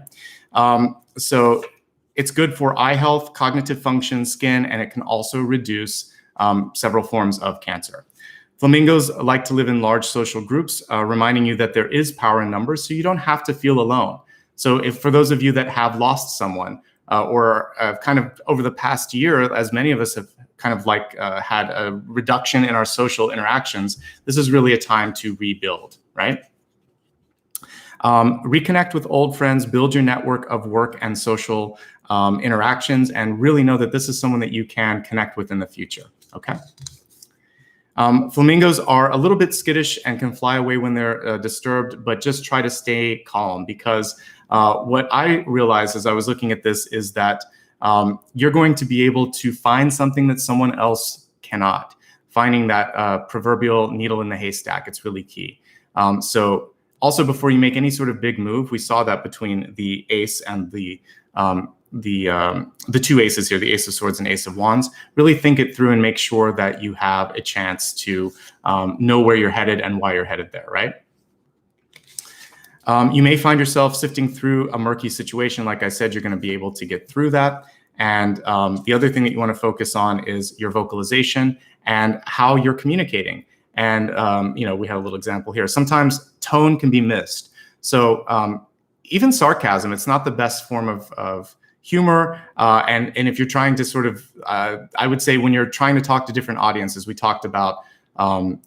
So it's good for eye health, cognitive function, skin, and it can also reduce several forms of cancer. Flamingos like to live in large social groups, reminding you that there is power in numbers, so you don't have to feel alone. So if for those of you that have lost someone or kind of over the past year, as many of us have kind of had a reduction in our social interactions, this is really a time to rebuild, right? Reconnect with old friends, build your network of work and social interactions, and really know that this is someone that you can connect with in the future, okay? Flamingos are a little bit skittish and can fly away when they're disturbed, but just try to stay calm, because what I realized as I was looking at this is that you're going to be able to find something that someone else cannot. Finding that proverbial needle in the haystack, it's really key. So also, before you make any sort of big move, we saw that between the ace and the two aces here, the ace of swords and ace of wands. Really think it through and make sure that you have a chance to know where you're headed and why you're headed there, right? You may find yourself sifting through a murky situation. Like I said, you're going to be able to get through that. And the other thing that you want to focus on is your vocalization and how you're communicating. And, we have a little example here. Sometimes tone can be missed. So even sarcasm, it's not the best form of humor. And if you're trying to sort of, I would say when you're trying to talk to different audiences, we talked about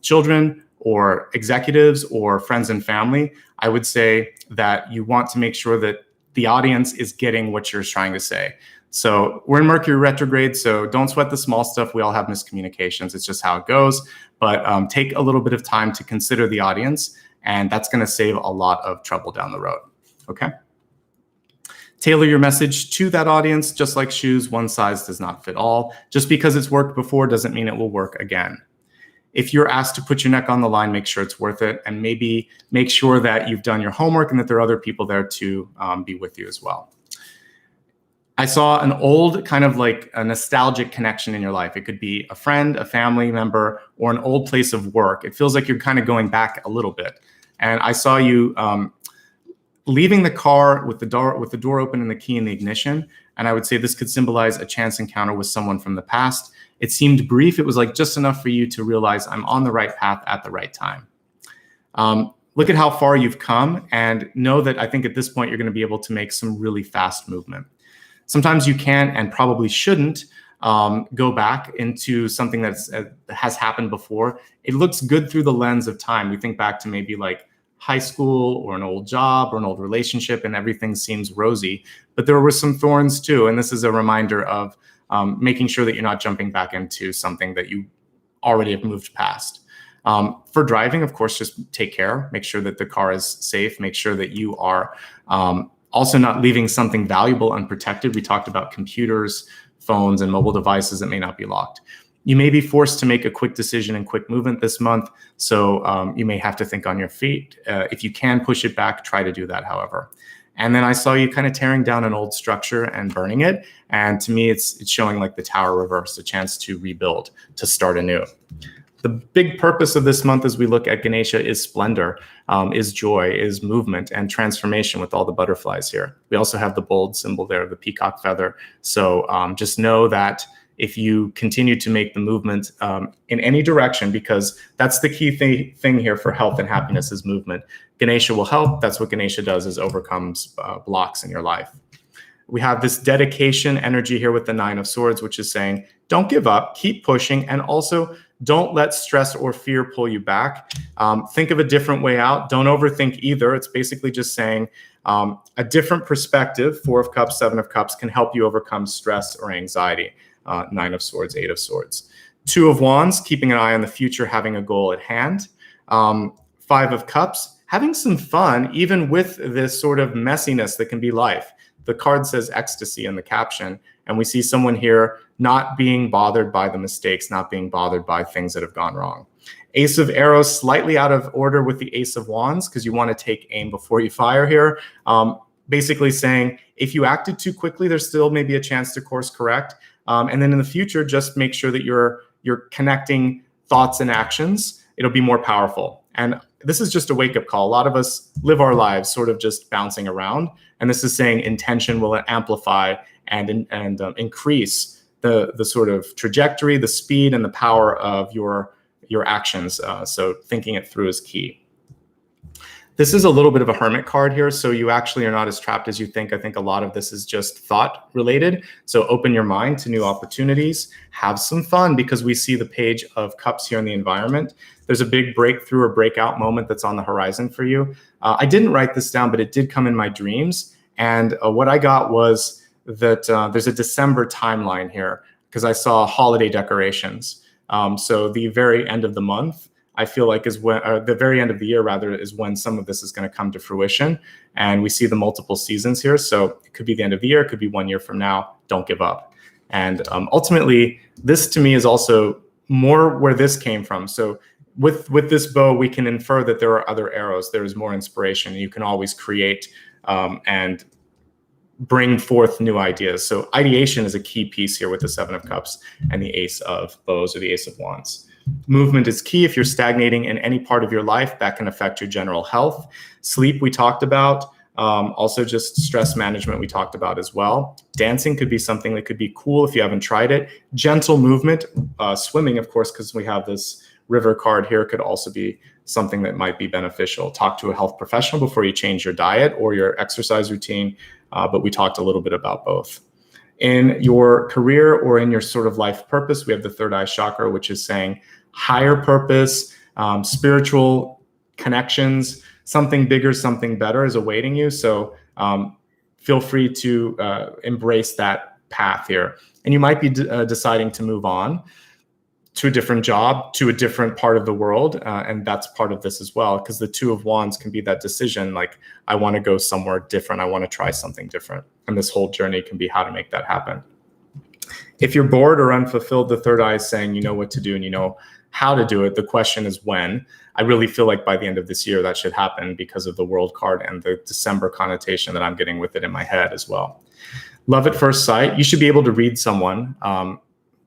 children or executives or friends and family, I would say that you want to make sure that the audience is getting what you're trying to say. So we're in Mercury retrograde, so don't sweat the small stuff. We all have miscommunications. It's just how it goes. But take a little bit of time to consider the audience, and that's going to save a lot of trouble down the road. Okay? Tailor your message to that audience. Just like shoes, one size does not fit all. Just because it's worked before doesn't mean it will work again. If you're asked to put your neck on the line, make sure it's worth it, and maybe make sure that you've done your homework and that there are other people there to be with you as well. I saw an old kind of like a nostalgic connection in your life. It could be a friend, a family member, or an old place of work. It feels like you're kind of going back a little bit. And I saw you leaving the car with the door open and the key in the ignition. And I would say this could symbolize a chance encounter with someone from the past. It seemed brief. It was like just enough for you to realize I'm on the right path at the right time. Look at how far you've come and know that I think at this point you're going to be able to make some really fast movement. Sometimes you can and probably shouldn't go back into something that has happened before. It looks good through the lens of time. We think back to maybe like high school or an old job or an old relationship and everything seems rosy, but there were some thorns too. And this is a reminder of making sure that you're not jumping back into something that you already have moved past. For driving, of course, just take care, make sure that the car is safe, make sure that you are also not leaving something valuable unprotected. We talked about computers, phones, and mobile devices that may not be locked. You may be forced to make a quick decision and quick movement this month, so you may have to think on your feet. If you can push it back, try to do that, however. And then I saw you kind of tearing down an old structure and burning it. And to me, it's showing like the tower reverse, a chance to rebuild, to start anew. The big purpose of this month as we look at Ganesha is splendor, is joy, is movement and transformation with all the butterflies here. We also have the bold symbol there, the peacock feather. So just know that if you continue to make the movement in any direction, because that's the key thing here for health and happiness is movement. Ganesha will help. That's what Ganesha does, is overcomes blocks in your life. We have this dedication energy here with the 9 of Swords, which is saying, don't give up, keep pushing, and also Don't let stress or fear pull you back. Think of a different way out. Don't overthink either. It's basically just saying a different perspective, 4 of Cups, 7 of Cups, can help you overcome stress or anxiety. 9 of Swords, 8 of Swords. 2 of Wands, keeping an eye on the future, having a goal at hand. 5 of Cups, having some fun, even with this sort of messiness that can be life. The card says ecstasy in the caption, and we see someone here not being bothered by the mistakes, not being bothered by things that have gone wrong. Ace of Arrows, slightly out of order with the Ace of Wands, because you want to take aim before you fire here. Basically saying, if you acted too quickly, there's still maybe a chance to course correct. And then in the future, just make sure that you're connecting thoughts and actions. It'll be more powerful. And this is just a wake-up call. A lot of us live our lives sort of just bouncing around. And this is saying intention will amplify and increase the sort of trajectory, the speed, and the power of your actions. So thinking it through is key. This is a little bit of a hermit card here, so you actually are not as trapped as you think. I think a lot of this is just thought related. So open your mind to new opportunities, have some fun, because we see the Page of Cups here in the environment. There's a big breakthrough or breakout moment that's on the horizon for you. I didn't write this down, but it did come in my dreams. And what I got was that there's a December timeline here, because I saw holiday decorations. So the very end of the month, I feel like is when, the very end of the year rather, is when some of this is going to come to fruition. And we see the multiple seasons here. So it could be the end of the year, it could be 1 year from now. Don't give up. And ultimately, this to me is also more where this came from. So with this bow, we can infer that there are other arrows. There is more inspiration. You can always create and bring forth new ideas. So ideation is a key piece here with the 7 of Cups and the Ace of Bows or the Ace of Wands. Movement is key. If you're stagnating in any part of your life, that can affect your general health. Sleep, we talked about. Also just stress management, we talked about as well. Dancing could be something that could be cool if you haven't tried it. Gentle movement, swimming, of course, because we have this river card here, could also be something that might be beneficial. Talk to a health professional before you change your diet or your exercise routine, but we talked a little bit about both. In your career or in your sort of life purpose, we have the third eye chakra, which is saying higher purpose, spiritual connections, something bigger, something better is awaiting you. So feel free to embrace that path here. And you might be deciding to move on to a different job, to a different part of the world. And that's part of this as well, because the 2 of Wands can be that decision, like, I want to go somewhere different. I want to try something different. And this whole journey can be how to make that happen. If you're bored or unfulfilled, the third eye is saying you know what to do and you know how to do it. The question is when. I really feel like by the end of this year, that should happen because of the World card and the December connotation that I'm getting with it in my head as well. Love at first sight. You should be able to read someone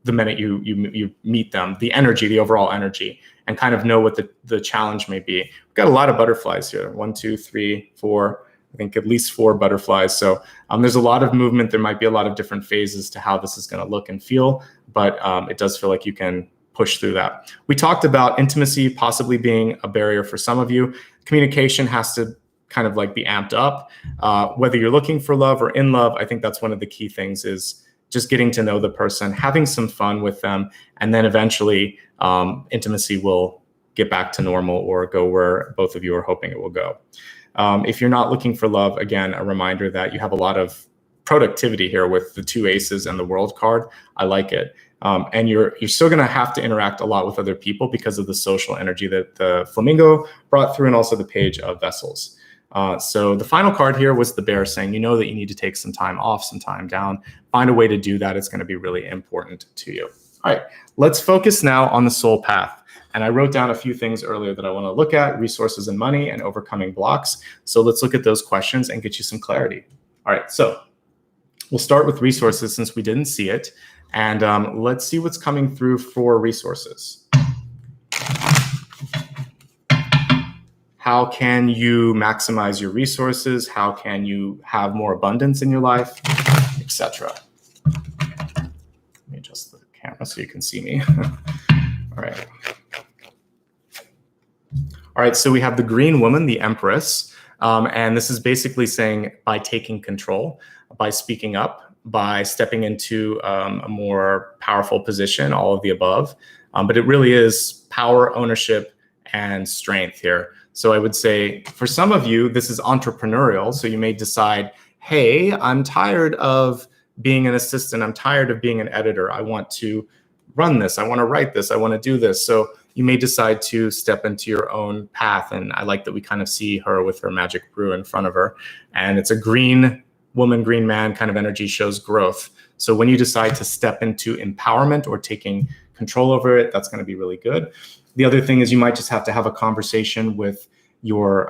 the minute you meet them, the energy, the overall energy, and kind of know what the challenge may be. We've got a lot of butterflies here. 1, 2, 3, 4, I think at least 4 butterflies. So there's a lot of movement. There might be a lot of different phases to how this is going to look and feel, but it does feel like you can push through that. We talked about intimacy possibly being a barrier for some of you. Communication has to kind of like be amped up. Whether you're looking for love or in love, I think that's one of the key things, is just getting to know the person, having some fun with them, and then eventually intimacy will get back to normal or go where both of you are hoping it will go. If you're not looking for love, again, a reminder that you have a lot of productivity here with the 2 aces and the World card. I like it. And you're still going to have to interact a lot with other people because of the social energy that the Flamingo brought through, and also the Page of Vessels. So the final card here was the Bear, saying you know that you need to take some time off, some time down. Find a way to do that. It's going to be really important to you. All right, let's focus now on the soul path. And I wrote down a few things earlier that I want to look at: resources and money, and overcoming blocks. So let's look at those questions and get you some clarity. All right, so we'll start with resources since we didn't see it. And let's see what's coming through for resources. How can you maximize your resources? How can you have more abundance in your life, etc.? Let me adjust the camera so you can see me. All right. All right, so we have the green woman, the Empress. And this is basically saying by taking control, by speaking up, by stepping into a more powerful position, all of the above. But it really is power, ownership, and strength here. So I would say for some of you, this is entrepreneurial. So you may decide, hey, I'm tired of being an assistant. I'm tired of being an editor. I want to run this. I want to write this. I want to do this. So you may decide to step into your own path. And I like that we kind of see her with her magic brew in front of her. And it's a green woman, green man kind of energy, shows growth. So when you decide to step into empowerment or taking control over it, that's going to be really good. The other thing is you might just have to have a conversation with your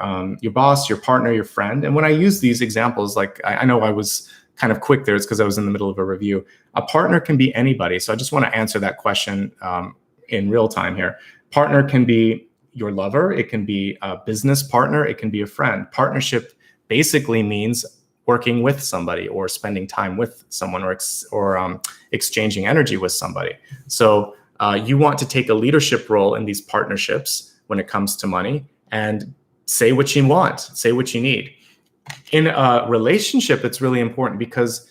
boss, your partner, your friend. And when I use these examples, like I know I was kind of quick there, it's because I was in the middle of a review. A partner can be anybody. So I just want to answer that question in real time here. Partner can be your lover. It can be a business partner. It can be a friend. Partnership basically means working with somebody or spending time with someone or exchanging energy with somebody. So you want to take a leadership role in these partnerships when it comes to money and say what you want, say what you need. In a relationship, it's really important because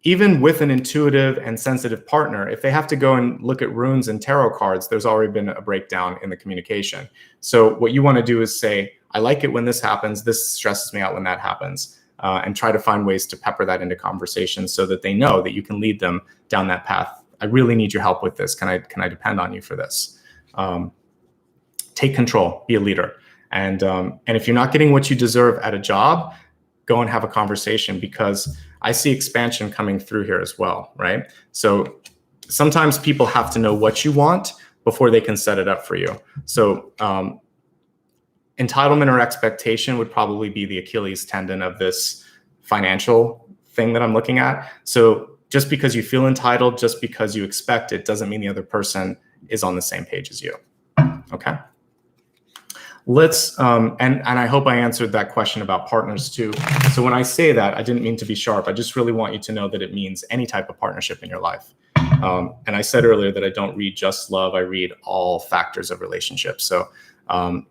even with an intuitive and sensitive partner, if they have to go and look at runes and tarot cards, there's already been a breakdown in the communication. So what you want to do is say, I like it when this happens, this stresses me out when that happens, and try to find ways to pepper that into conversation so that they know that you can lead them down that path. I really need your help with this. Can I depend on you for this? Take control, be a leader. And if you're not getting what you deserve at a job, go and have a conversation, because I see expansion coming through here as well, right? So sometimes people have to know what you want before they can set it up for you. So entitlement or expectation would probably be the Achilles tendon of this financial thing that I'm looking at. So just because you feel entitled, just because you expect it, doesn't mean the other person is on the same page as you, okay? Let's, and I hope I answered that question about partners too. So when I say that, I didn't mean to be sharp. I just really want you to know that it means any type of partnership in your life. And I said earlier that I don't read just love, I read all factors of relationships. So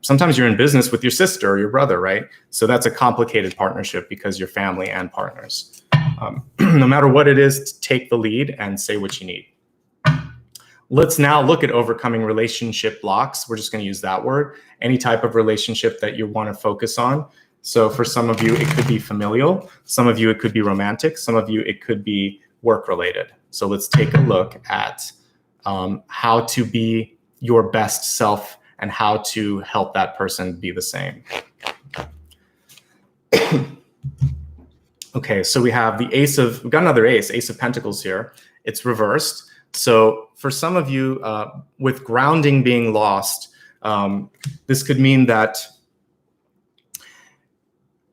sometimes you're in business with your sister or your brother, right? So that's a complicated partnership because you're family and partners. No matter what it is, take the lead and say what you need. Let's now look at overcoming relationship blocks. We're just going to use that word. Any type of relationship that you want to focus on. So for some of you, it could be familial. Some of you, it could be romantic. Some of you, it could be work-related. So let's take a look at how to be your best self and how to help that person be the same. Okay, so we have the we've got another Ace of Pentacles here. It's reversed. So for some of you, with grounding being lost, this could mean that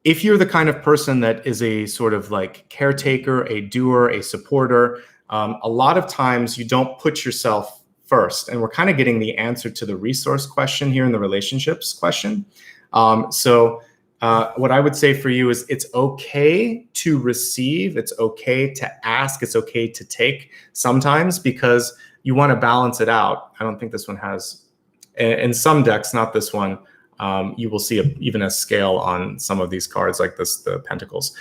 if you're the kind of person that is a sort of like caretaker, a doer, a supporter, a lot of times you don't put yourself first. And we're kind of getting the answer to the resource question here in the relationships question. What I would say for you is it's okay to receive, it's okay to ask, it's okay to take sometimes, because you want to balance it out. I don't think this one has, in some decks, not this one, you will see even a scale on some of these cards like this, the Pentacles.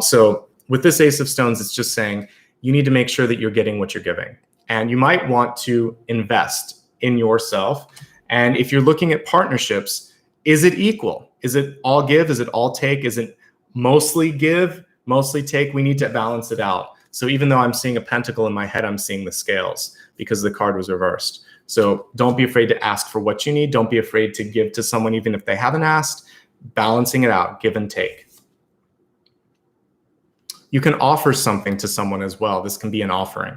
So with this Ace of Stones, it's just saying you need to make sure that you're getting what you're giving. And you might want to invest in yourself. And if you're looking at partnerships, is it equal? Is it all give? Is it all take? Is it mostly give, mostly take? We need to balance it out. So even though I'm seeing a pentacle in my head, I'm seeing the scales because the card was reversed. So don't be afraid to ask for what you need. Don't be afraid to give to someone even if they haven't asked. Balancing it out, give and take. You can offer something to someone as well. This can be an offering.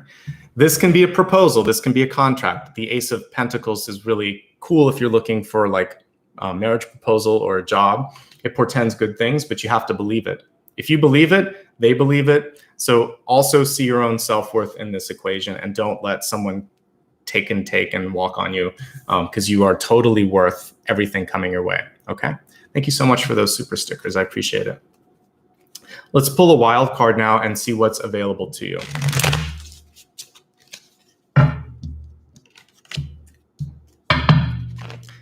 This can be a proposal. This can be a contract. The Ace of Pentacles is really cool if you're looking for like a marriage proposal or a job. It portends good things, but you have to believe it. If you believe it, they believe it. So also see your own self-worth in this equation and don't let someone take and walk on you, because you are totally worth everything coming your way. Okay. Thank you so much for those super stickers. I appreciate it. Let's pull a wild card now and see what's available to you.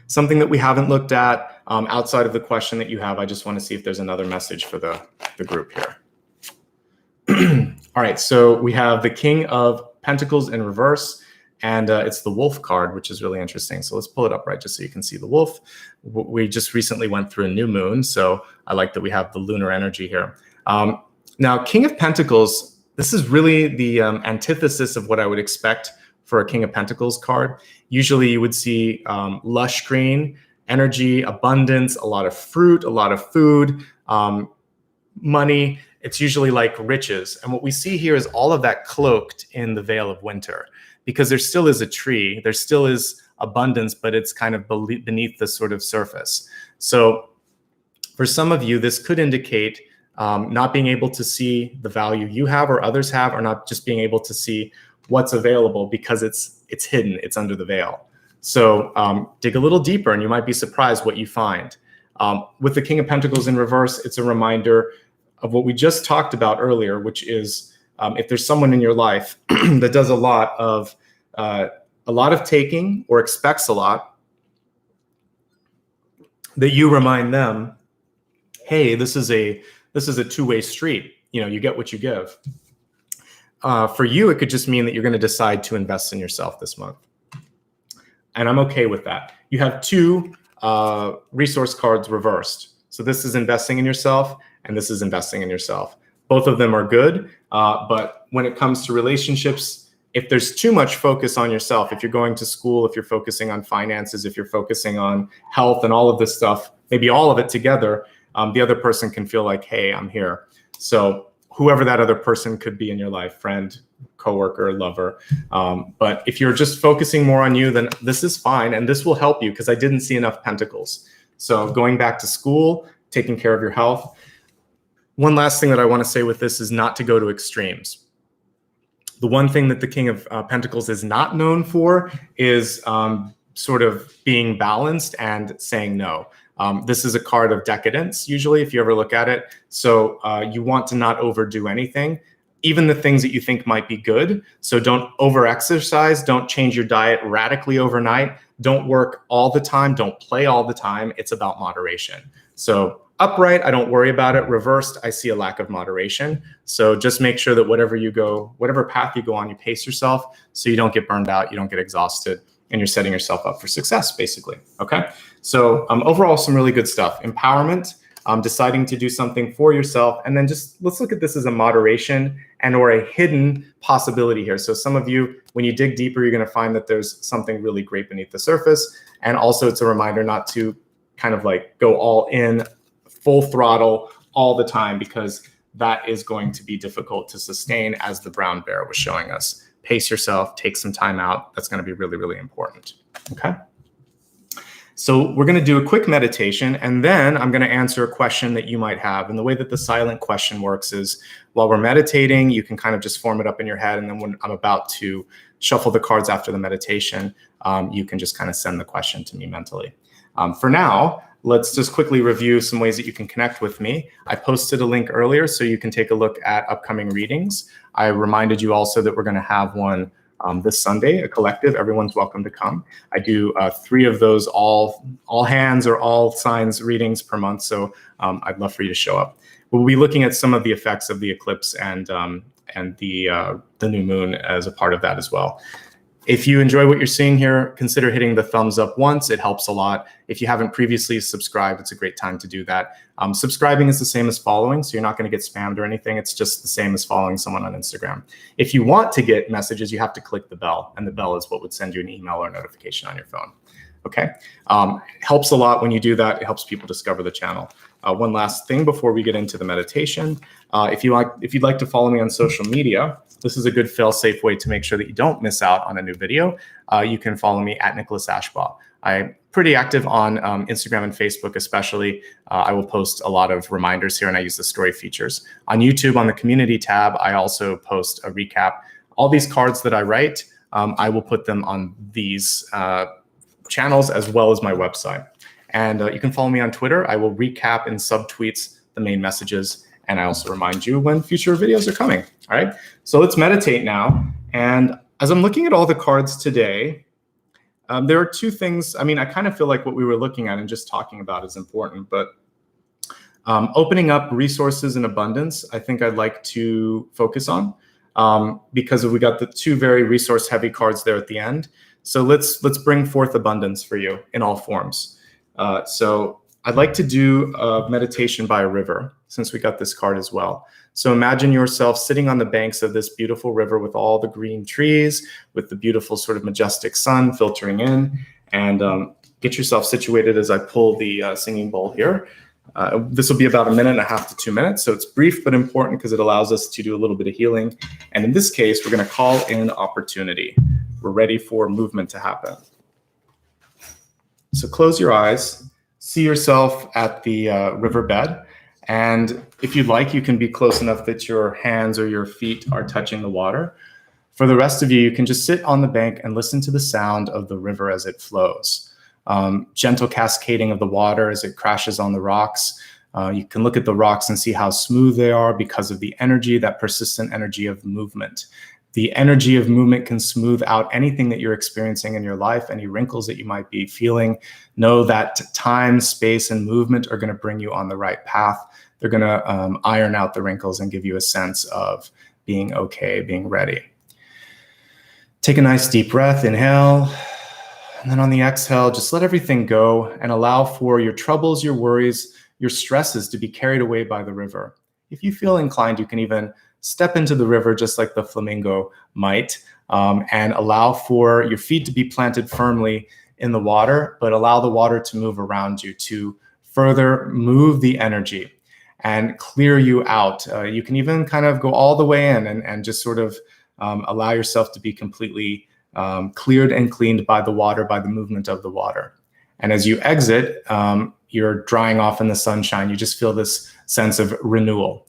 Something that we haven't looked at outside of the question that you have. I just want to see if there's another message for the group here. All right, so we have the King of Pentacles in reverse. And it's the wolf card, which is really interesting. So let's pull it up, right, just so you can see the wolf. We just recently went through a new moon, so I like that we have the lunar energy here. Now, King of Pentacles, this is really the antithesis of what I would expect for a King of Pentacles card. Usually you would see lush green, energy, abundance, a lot of fruit, a lot of food, money. It's usually like riches. And what we see here is all of that cloaked in the veil of winter, because there still is a tree, there still is abundance, but it's kind of beneath the sort of surface. So for some of you, this could indicate not being able to see the value you have or others have, or not just being able to see what's available because it's hidden, it's under the veil. So dig a little deeper and you might be surprised what you find. With the King of Pentacles in reverse, it's a reminder of what we just talked about earlier, which is if there's someone in your life that does a lot of taking or expects a lot, that you remind them, hey, this is a two-way street. You know, you get what you give. For you, it could just mean that you're going to decide to invest in yourself this month. And I'm okay with that. You have two resource cards reversed. So this is investing in yourself, and this is investing in yourself. Both of them are good, but when it comes to relationships, if there's too much focus on yourself, if you're going to school, if you're focusing on finances, if you're focusing on health and all of this stuff, maybe all of it together, the other person can feel like, hey, I'm here. So whoever that other person could be in your life, friend, coworker, lover. But if you're just focusing more on you, then this is fine. And this will help you, because I didn't see enough pentacles. So going back to school, taking care of your health. One last thing that I want to say with this is not to go to extremes. The one thing that the King of Pentacles is not known for is sort of being balanced and saying no. This is a card of decadence, usually, if you ever look at it. So you want to not overdo anything, even the things that you think might be good. So don't over-exercise. Don't change your diet radically overnight. Don't work all the time. Don't play all the time. It's about moderation. So upright, I don't worry about it. Reversed, I see a lack of moderation. So just make sure that whatever path you go on, you pace yourself so you don't get burned out, you don't get exhausted, and you're setting yourself up for success, basically. Okay. So overall, some really good stuff. Empowerment, deciding to do something for yourself, and then just let's look at this as a moderation and or a hidden possibility here. So some of you, when you dig deeper, you're going to find that there's something really great beneath the surface. And also it's a reminder not to kind of like go all in, full throttle all the time, because that is going to be difficult to sustain, as the brown bear was showing us. Pace yourself, take some time out. That's going to be really, really important. Okay. So we're going to do a quick meditation, and then I'm going to answer a question that you might have. And the way that the silent question works is, while we're meditating, you can kind of just form it up in your head. And then when I'm about to shuffle the cards after the meditation, you can just kind of send the question to me mentally. For now, let's just quickly review some ways that you can connect with me. I posted a link earlier so you can take a look at upcoming readings. I reminded you also that we're going to have one this Sunday, a collective. Everyone's welcome to come. I do 3 of those all hands or all signs readings per month, so I'd love for you to show up. We'll be looking at some of the effects of the eclipse and the new moon as a part of that as well. If you enjoy what you're seeing here, consider hitting the thumbs up once. It helps a lot. If you haven't previously subscribed, it's a great time to do that. Subscribing is the same as following, so you're not going to get spammed or anything. It's just the same as following someone on Instagram. If you want to get messages, you have to click the bell, and the bell is what would send you an email or a notification on your phone. Okay. Helps a lot when you do that. It helps people discover the channel. One last thing before we get into the meditation. If you'd like to follow me on social media, this is a good fail-safe way to make sure that you don't miss out on a new video. You can follow me at Nicholas Ashbaugh. I'm pretty active on Instagram and Facebook, especially. I will post a lot of reminders here, and I use the story features. On YouTube, on the community tab, I also post a recap. All these cards that I write, I will put them on these channels as well as my website. And you can follow me on Twitter. I will recap in subtweets the main messages, and I also remind you when future videos are coming. All right, so let's meditate now. And as I'm looking at all the cards today, there are 2 things. I mean, I kind of feel like what we were looking at and just talking about is important, but opening up resources in abundance, I think I'd like to focus on. because we got the two very resource-heavy cards there at the end. So let's bring forth abundance for you in all forms. So I'd like to do a meditation by a river, since we got this card as well. So imagine yourself sitting on the banks of this beautiful river with all the green trees, with the beautiful sort of majestic sun filtering in, and get yourself situated as I pull the singing bowl here. This will be about 1.5 to 2 minutes. So it's brief but important because it allows us to do a little bit of healing. And in this case, we're going to call in opportunity. We're ready for movement to happen. So close your eyes, see yourself at the riverbed. And if you'd like, you can be close enough that your hands or your feet are touching the water. For the rest of you, you can just sit on the bank and listen to the sound of the river as it flows. Gentle cascading of the water as it crashes on the rocks. You can look at the rocks and see how smooth they are because of the energy, that persistent energy of movement. The energy of movement can smooth out anything that you're experiencing in your life, any wrinkles that you might be feeling. Know that time, space, and movement are going to bring you on the right path. They're going to iron out the wrinkles and give you a sense of being okay, being ready. Take a nice deep breath, inhale. And then on the exhale, just let everything go and allow for your troubles, your worries, your stresses to be carried away by the river. If you feel inclined, you can even step into the river just like the flamingo might, and allow for your feet to be planted firmly in the water, but allow the water to move around you to further move the energy and clear you out. You can even kind of go all the way in and just sort of allow yourself to be completely cleared and cleaned by the water, by the movement of the water. And as you exit, you're drying off in the sunshine. You just feel this sense of renewal.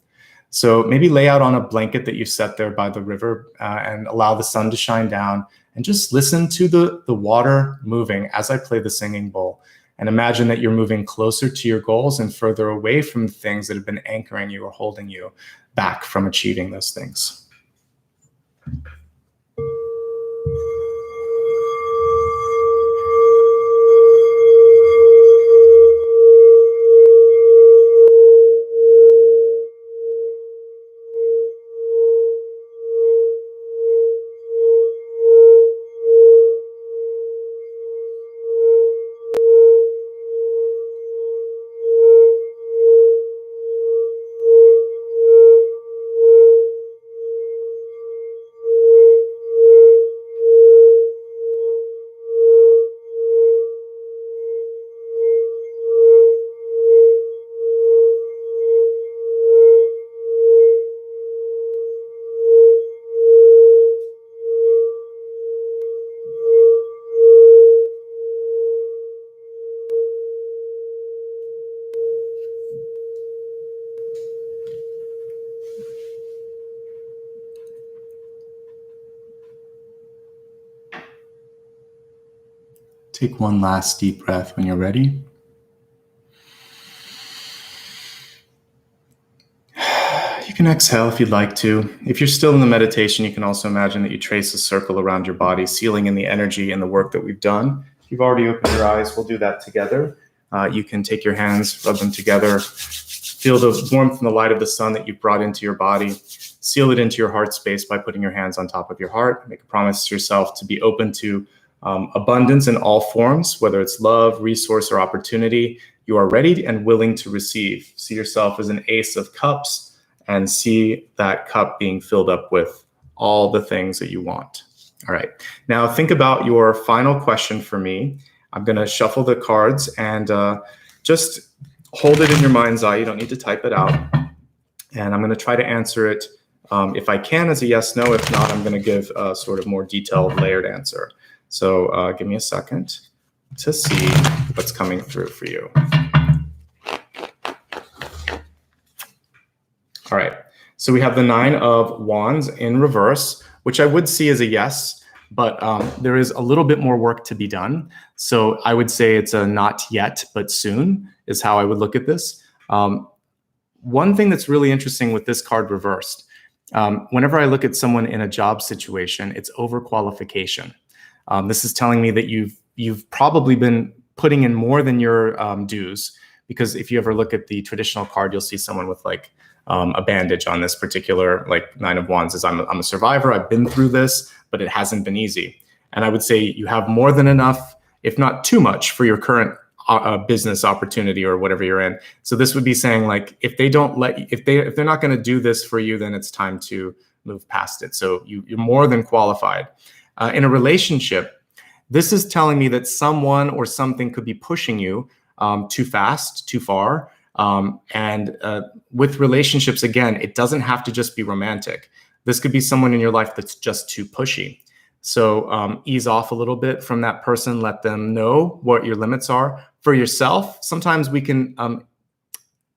So maybe lay out on a blanket that you set there by the river and allow the sun to shine down and just listen to the water moving as I play the singing bowl. And imagine that you're moving closer to your goals and further away from the things that have been anchoring you or holding you back from achieving those things. Take one last deep breath when you're ready. You can exhale if you'd like to. If you're still in the meditation, you can also imagine that you trace a circle around your body, sealing in the energy and the work that we've done. If you've already opened your eyes, we'll do that together. You can take your hands, rub them together, feel the warmth and the light of the sun that you've brought into your body. Seal it into your heart space by putting your hands on top of your heart. Make a promise to yourself to be open to abundance in all forms, whether it's love, resource, or opportunity. You are ready and willing to receive. See yourself as an ace of cups and see that cup being filled up with all the things that you want. All right. Now think about your final question for me. I'm going to shuffle the cards and just hold it in your mind's eye. You don't need to type it out. And I'm going to try to answer it if I can as a yes, no. If not, I'm going to give a sort of more detailed, layered answer. So give me a second to see what's coming through for you. All right, so we have the 9 of Wands in reverse, which I would see as a yes, but there is a little bit more work to be done. So I would say it's a not yet, but soon is how I would look at this. One thing that's really interesting with this card reversed, whenever I look at someone in a job situation, it's overqualification. This is telling me that you've probably been putting in more than your dues because if you ever look at the traditional card, you'll see someone with like a bandage on this particular, like Nine of Wands is I'm a survivor. I've been through this, but it hasn't been easy. And I would say you have more than enough, if not too much, for your current business opportunity or whatever you're in. So this would be saying like, if they're not going to do this for you, then it's time to move past it. So you're more than qualified. In a relationship, this is telling me that someone or something could be pushing you too fast, too far. And with relationships, again, it doesn't have to just be romantic. This could be someone in your life that's just too pushy. So ease off a little bit from that person. Let them know what your limits are. For yourself, sometimes we can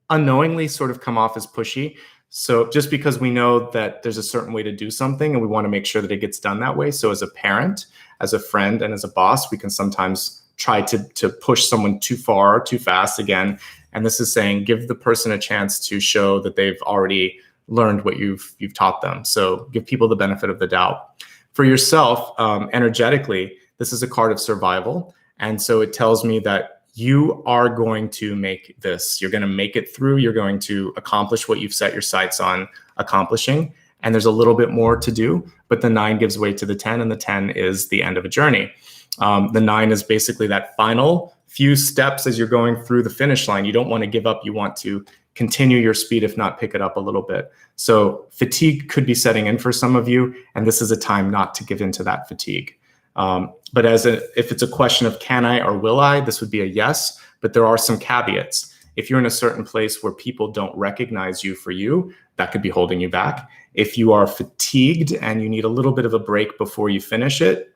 unknowingly sort of come off as pushy. So just because we know that there's a certain way to do something and we want to make sure that it gets done that way. So as a parent, as a friend, and as a boss, we can sometimes try to push someone too far, too fast again. And this is saying, give the person a chance to show that they've already learned what you've taught them. So give people the benefit of the doubt. For yourself, energetically, this is a card of survival. And so it tells me that you are going to make this. You're going to make it through. You're going to accomplish what you've set your sights on accomplishing. And there's a little bit more to do, but the 9 gives way to the 10, and the 10 is the end of a journey. The 9 is basically that final few steps as you're going through the finish line. You don't want to give up. You want to continue your speed, if not pick it up a little bit. So fatigue could be setting in for some of you, and this is a time not to give into that fatigue. But if it's a question of can I or will I, this would be a yes, but there are some caveats. If you're in a certain place where people don't recognize you for you, that could be holding you back. If you are fatigued and you need a little bit of a break before you finish it,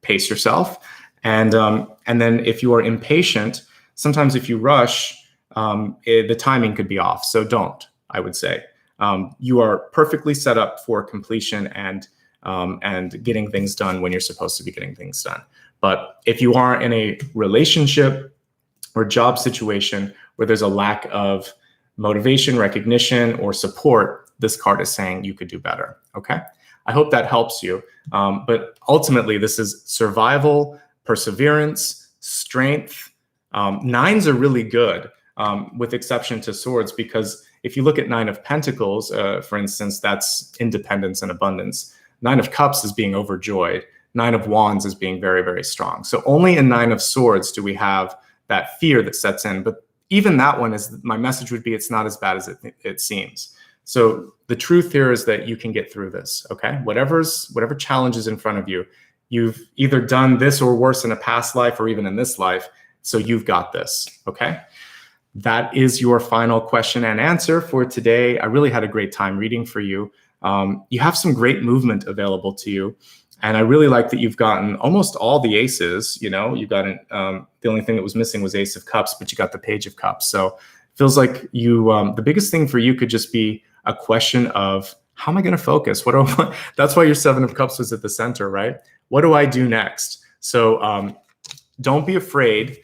pace yourself. And then if you are impatient, sometimes if you rush, the timing could be off. So don't, I would say. You are perfectly set up for completion and getting things done when you're supposed to be getting things done. But if you are in a relationship or job situation where there's a lack of motivation, recognition, or support, this card is saying you could do better, okay? I hope that helps you. But ultimately, this is survival, perseverance, strength. 9s are really good, with exception to swords, because if you look at 9 of Pentacles, for instance, that's independence and abundance. 9 of Cups is being overjoyed. 9 of Wands is being very, very strong. So only in 9 of Swords do we have that fear that sets in. But even that one is, my message would be, it's not as bad as it seems. So the truth here is that you can get through this, okay? Whatever challenge is in front of you, you've either done this or worse in a past life or even in this life, so you've got this, okay? That is your final question and answer for today. I really had a great time reading for you. You have some great movement available to you. And I really like that you've gotten almost all the aces. You know, you got the only thing that was missing was Ace of Cups, but you got the Page of Cups. So it feels like you, the biggest thing for you could just be a question of, how am I going to focus? That's why your 7 of Cups was at the center, right? What do I do next? So don't be afraid.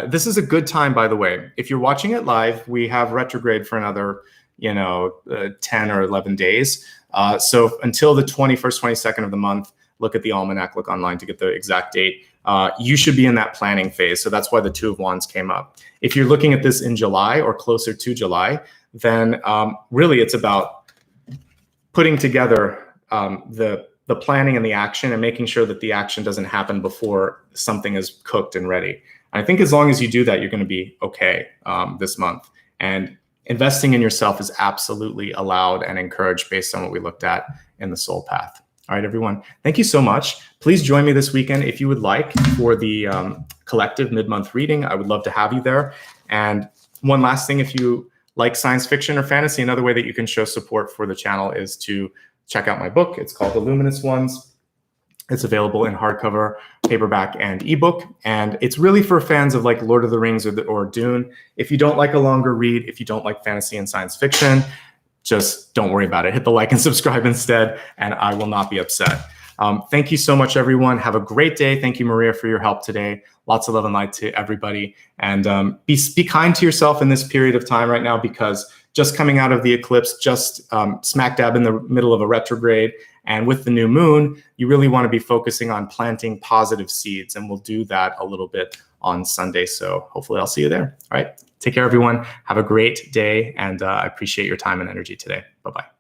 This is a good time, by the way. If you're watching it live, we have retrograde for another, 10 or 11 days. So until the 21st, 22nd of the month, look at the almanac, look online to get the exact date. You should be in that planning phase. So that's why the 2 of Wands came up. If you're looking at this in July or closer to July, then really it's about putting together the planning and the action and making sure that the action doesn't happen before something is cooked and ready. I think as long as you do that, you're going to be okay this month. And investing in yourself is absolutely allowed and encouraged based on what we looked at in the soul path. All right, everyone. Thank you so much. Please join me this weekend if you would like for the collective mid-month reading. I would love to have you there. And one last thing, if you like science fiction or fantasy, another way that you can show support for the channel is to check out my book. It's called The Luminous Ones. It's available in hardcover, paperback, and ebook. And it's really for fans of like Lord of the Rings or Dune. If you don't like a longer read, if you don't like fantasy and science fiction, just don't worry about it. Hit the like and subscribe instead, and I will not be upset. Thank you so much, everyone. Have a great day. Thank you, Maria, for your help today. Lots of love and light to everybody. And be kind to yourself in this period of time right now, because just coming out of the eclipse, just smack dab in the middle of a retrograde, and with the new moon, you really want to be focusing on planting positive seeds, and we'll do that a little bit on Sunday. So hopefully I'll see you there. All right. Take care, everyone. Have a great day. And I appreciate your time and energy today. Bye-bye.